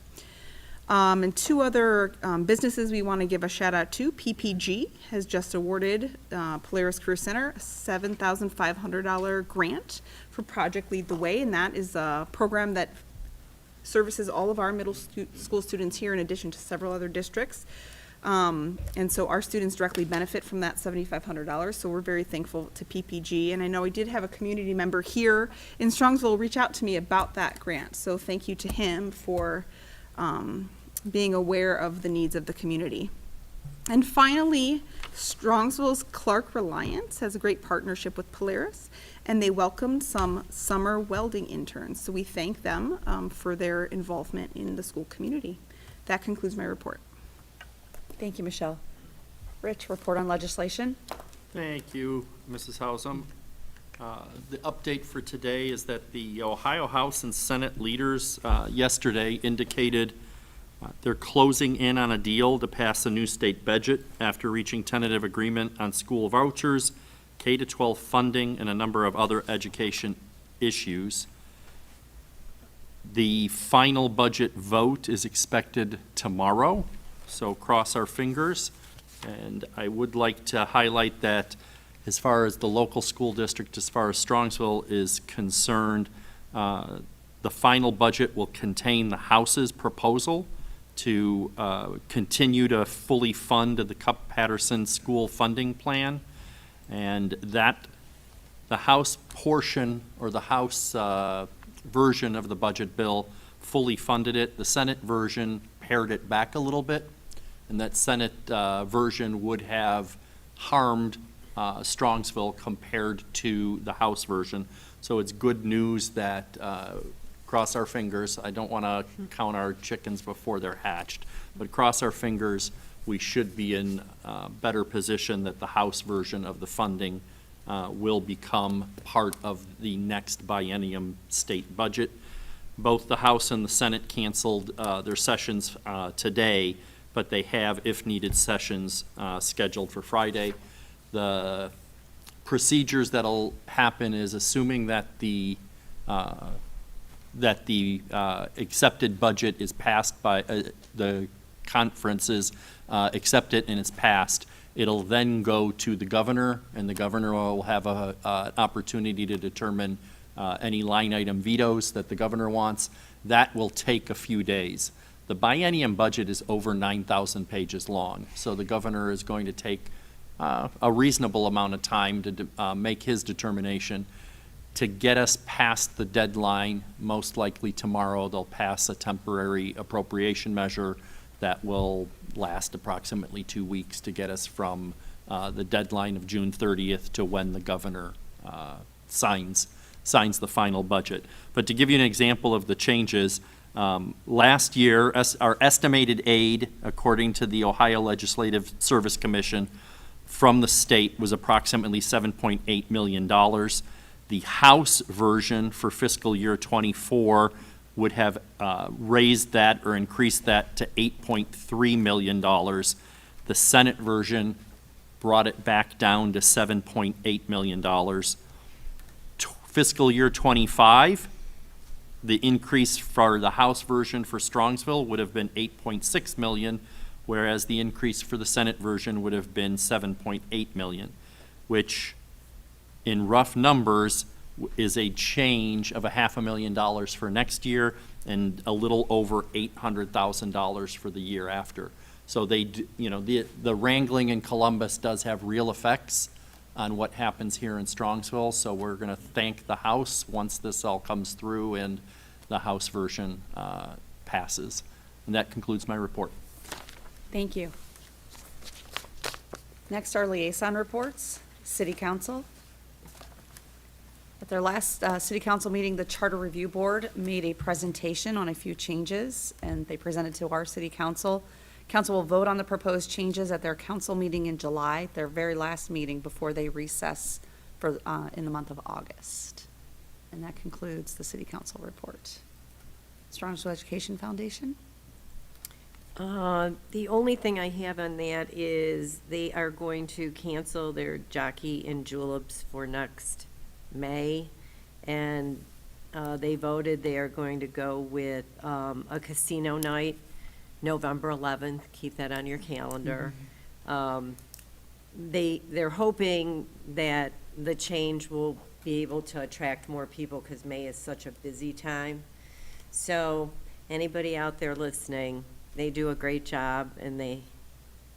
And two other businesses we want to give a shout out to. PPG has just awarded Polaris Career Center a $7,500 grant for Project Lead the Way, and that is a program that services all of our middle school students here in addition to several other districts. And so our students directly benefit from that $7,500, so we're very thankful to PPG. And I know I did have a community member here in Strongsville reach out to me about that grant, so thank you to him for being aware of the needs of the community. And finally, Strongsville's Clark Reliance has a great partnership with Polaris, and they welcomed some summer welding interns. So we thank them for their involvement in the school community. That concludes my report. Thank you, Michelle. Rich, report on legislation. Thank you, Mrs. Hausum. The update for today is that the Ohio House and Senate leaders yesterday indicated they're closing in on a deal to pass a new state budget after reaching tentative agreement on school vouchers, K-12 funding, and a number of other education issues. The final budget vote is expected tomorrow, so cross our fingers. And I would like to highlight that as far as the local school district, as far as Strongsville is concerned, the final budget will contain the House's proposal to continue to fully fund the Cup-Patterson School Funding Plan. And that, the House portion, or the House version of the budget bill fully funded it. The Senate version pared it back a little bit, and that Senate version would have harmed Strongsville compared to the House version. So it's good news that, cross our fingers, I don't want to count our chickens before they're hatched, but cross our fingers, we should be in better position that the House version of the funding will become part of the next biennium state budget. Both the House and the Senate canceled their sessions today, but they have, if needed, sessions scheduled for Friday. The procedures that'll happen is assuming that the accepted budget is passed by the conferences, accept it and it's passed. It'll then go to the governor, and the governor will have an opportunity to determine any line item vetoes that the governor wants. That will take a few days. The biennium budget is over 9,000 pages long, so the governor is going to take a reasonable amount of time to make his determination. To get us past the deadline, most likely tomorrow, they'll pass a temporary appropriation measure that will last approximately 2 weeks to get us from the deadline of June 30th to when the governor signs the final budget. But to give you an example of the changes, last year, our estimated aid, according to the Ohio Legislative Service Commission, from the state was approximately $7.8 million. The House version for fiscal year '24 would have raised that or increased that to $8.3 million. The Senate version brought it back down to $7.8 million. Fiscal year '25, the increase for the House version for Strongsville would have been $8.6 million, whereas the increase for the Senate version would have been $7.8 million, which in rough numbers is a change of $500,000 for next year and a little over $800,000 for the year after. So they, the wrangling in Columbus does have real effects on what happens here in Strongsville. So we're going to thank the House once this all comes through and the House version passes. And that concludes my report. Thank you. Next, our liaison reports. City Council. their last city council meeting, the Charter Review Board made a presentation on a few changes, and they presented to our city council. Council will vote on the proposed changes at their council meeting in July, their very last meeting before they recess for, in the month of August. And that concludes the city council report. Strongsville Education Foundation? The only thing I have on that is they are going to cancel their jockey and juleps for next May. And they voted they are going to go with a casino night, November 11th. Keep that on your calendar. They're hoping that the change will be able to attract more people because May is such a busy time. So anybody out there listening, they do a great job, and they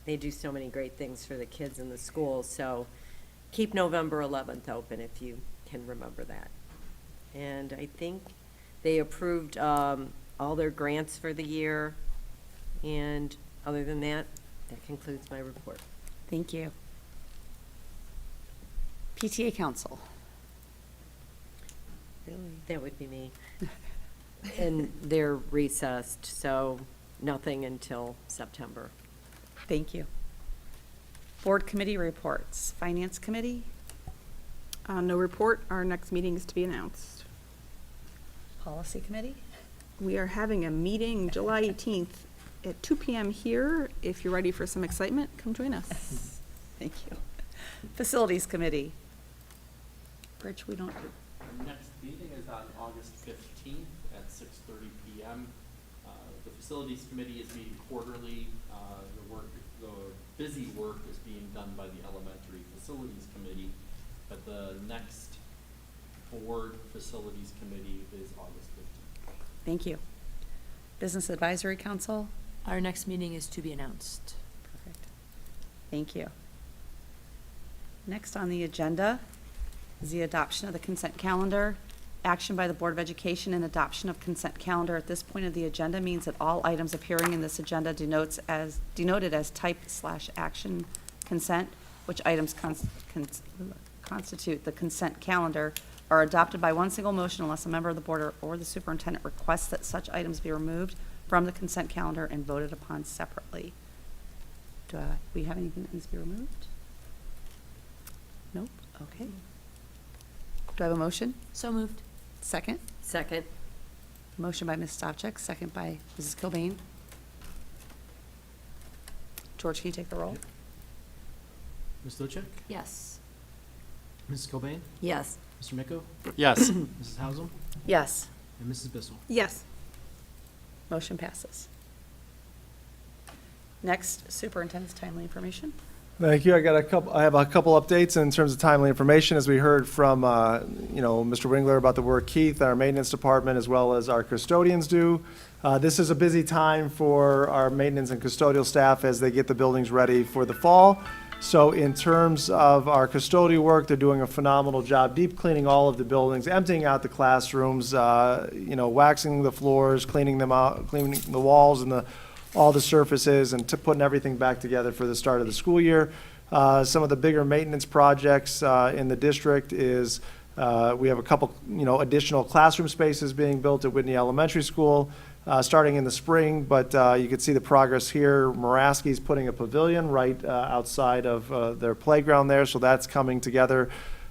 do so many great things for the kids in the schools. So keep November 11th open if you can remember that. And I think they approved all their grants for the year. And other than that, that concludes my report. Thank you. PTA Council? That would be me. And they're recessed, so nothing until September. Thank you. Board committee reports. Finance Committee? No report. Our next meeting is to be announced. Policy Committee? We are having a meeting July 18th at 2 p.m. here. If you're ready for some excitement, come join us. Thank you. Facilities Committee? Rich, we don't, Our next meeting is on August 15th at 6:30 PM. The Facilities Committee is meeting quarterly. The busy work is being done by the Elementary Facilities Committee, but the next Board Facilities Committee is August 15th. thank you. Business Advisory Council? Our next meeting is to be announced. Perfect. Thank you. Next on the agenda is the adoption of the consent calendar. Action by the Board of Education and adoption of consent calendar at this point of the agenda means that all items appearing in this agenda denoted as type/action consent, which items constitute the consent calendar, are adopted by one single motion unless a member of the board or the superintendent requests that such items be removed from the consent calendar and voted upon separately. Do we have anything that needs to be removed? Nope. Okay. Do I have a motion? So moved. Second? Second. Motion by Ms. Stavcek, second by Mrs. Kilbane. George, can you take the roll? Ms. Stochek? Yes. Mrs. Cobain? Yes. Mr. Miko? Yes. Mrs. Hausum? Yes. And Mrs. Bissell? Yes. Motion passes. Next, superintendent's timely information. Thank you. I have a couple updates in terms of timely information, as we heard from, Mr. Wingler about the work Keith, our maintenance department, as well as our custodians do. This is a busy time for our maintenance and custodial staff as they get the buildings ready for the fall. So in terms of our custodial work, they're doing a phenomenal job deep cleaning all of the buildings, emptying out the classrooms, waxing the floors, cleaning them out, cleaning the walls and all the surfaces, and putting everything back together for the start of the school year. Some of the bigger maintenance projects in the district is we have a couple, additional classroom spaces being built at Whitney Elementary School starting in the spring, but you can see the progress here. Moraski's putting a pavilion right outside of their playground there, so that's coming together.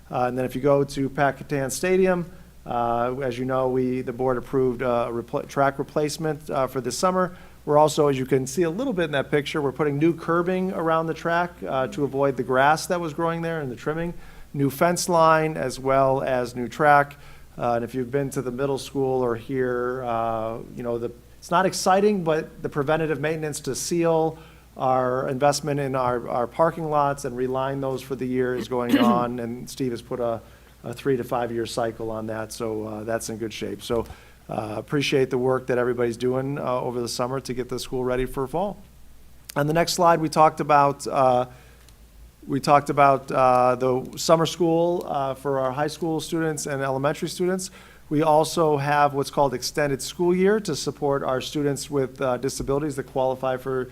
And then if you go to Pat Catan Stadium, as you know, the board approved a track replacement for this summer. We're also, as you can see a little bit in that picture, we're putting new curbing around the track to avoid the grass that was growing there and the trimming, new fence line, as well as new track. And if you've been to the middle school or here, it's not exciting, but the preventative maintenance to seal our investment in our parking lots and reline those for the year is going on. And Steve has put a 3 to 5 year cycle on that, so that's in good shape. So appreciate the work that everybody's doing over the summer to get the school ready for fall. On the next slide, we talked about the summer school for our high school students and elementary students. We also have what's called extended school year to support our students with disabilities that qualify for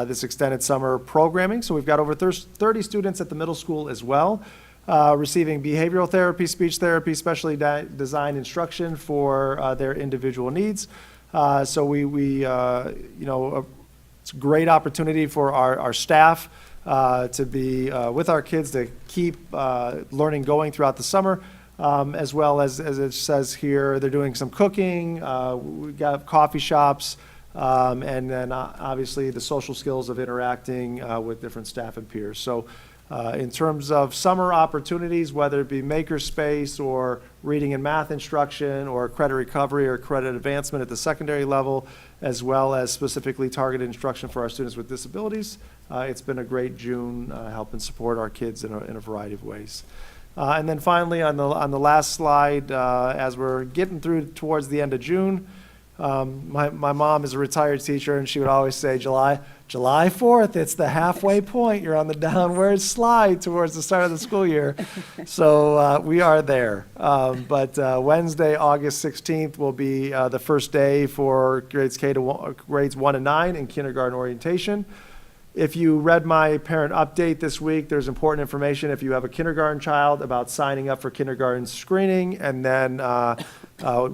this extended summer programming. So we've got over 30 students at the middle school as well. receiving behavioral therapy, speech therapy, specially designed instruction for their individual needs. So it's a great opportunity for our staff to be with our kids, to keep learning going throughout the summer, as well as it says here, they're doing some cooking. We've got coffee shops, and then obviously the social skills of interacting with different staff and peers. So in terms of summer opportunities, whether it be makerspace or reading and math instruction or credit recovery or credit advancement at the secondary level, as well as specifically targeted instruction for our students with disabilities, it's been a great June helping support our kids in a variety of ways. And then finally, on the last slide, as we're getting through towards the end of June, my mom is a retired teacher, and she would always say, July 4th, it's the halfway point. You're on the downward slide towards the start of the school year. So we are there. But Wednesday, August 16th, will be the first day for grades 1 and 9 in kindergarten orientation. If you read my parent update this week, there's important information if you have a kindergarten child about signing up for kindergarten screening, and then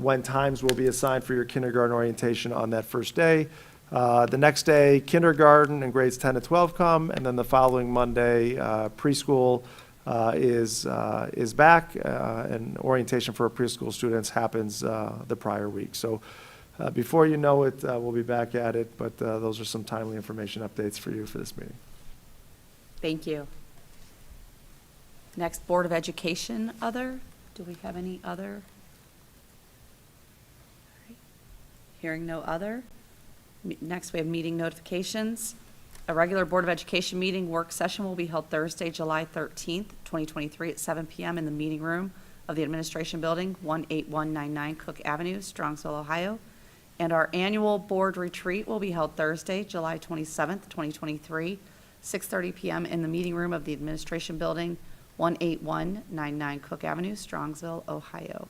when times will be assigned for your kindergarten orientation on that first day. The next day, kindergarten and grades 10 to 12 come, and then the following Monday, preschool is back, and orientation for preschool students happens the prior week. So before you know it, we'll be back at it, but those are some timely information updates for you for this meeting. Thank you. Next, Board of Education, other. Do we have any other? Hearing no other. Next, we have meeting notifications. A regular Board of Education meeting work session will be held Thursday, July 13th, 2023 at 7 p.m. in the meeting room of the Administration Building, 18199 Cook Avenue, Strongsville, Ohio. And our annual board retreat will be held Thursday, July 27th, 2023, 6:30 p.m. in the meeting room of the Administration Building, 18199 Cook Avenue, Strongsville, Ohio.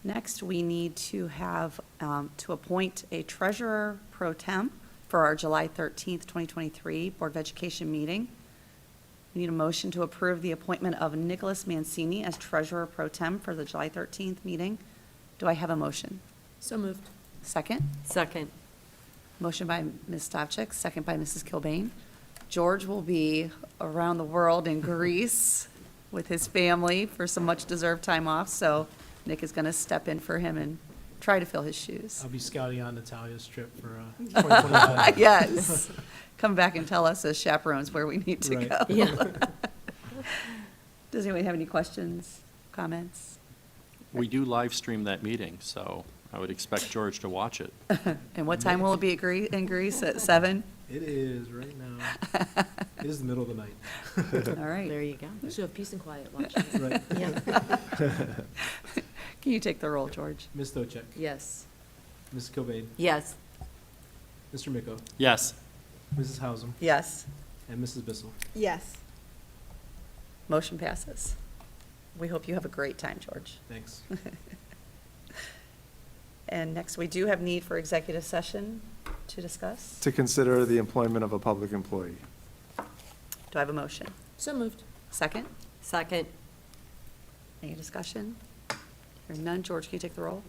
Next, we need to have, to appoint a treasurer pro tem for our July 13th, 2023 Board of Education meeting. We need a motion to approve the appointment of Nicholas Mancini as treasurer pro tem for the July 13th meeting. Do I have a motion? So moved. Second? Second. Motion by Ms. Stavcik, second by Mrs. Kilbane. George will be around the world in Greece with his family for some much-deserved time off, so Nick is going to step in for him and try to fill his shoes. I'll be scouting on Natalia's trip for 2025. Yes. Come back and tell us as chaperones where we need to Right. go. Yeah. Does anyone have any questions, comments? We do live stream that meeting, so I would expect George to watch it. And what time will it be in Greece, at 7? It is right now. It is the middle of the night. All right. There you go. So have peace and quiet watching. Right. Yeah. Can you take the roll, George? Ms. Stochek. Yes. Mrs. Cobain. Yes. Mr. Miko. Yes. Mrs. Hausum. Yes. And Mrs. Bissell. Yes. Motion passes. We hope you have a great time, George. Thanks. And next, we do have need for executive session to discuss. To consider the employment of a public employee. Do I have a motion? So moved. Second? Second. Any discussion? Hearing none. George, can you take the roll?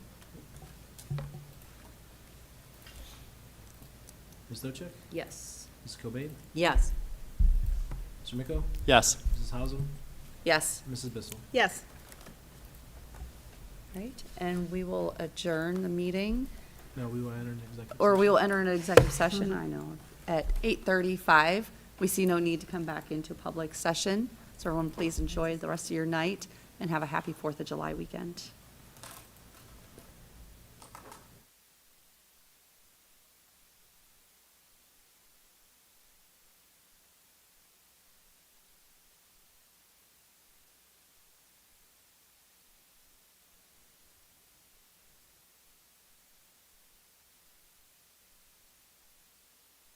Ms. Stochek. Yes. Mrs. Cobain. Yes. Mr. Miko. Yes. Mrs. Hausum. Yes. Mrs. Bissell. Yes. Right, and we will adjourn the meeting, No, we will enter an executive. or we session. will enter an executive session, I know, at 8:35. We see no need to come back into public session, so everyone please enjoy the rest of your night and have a happy 4th of July weekend.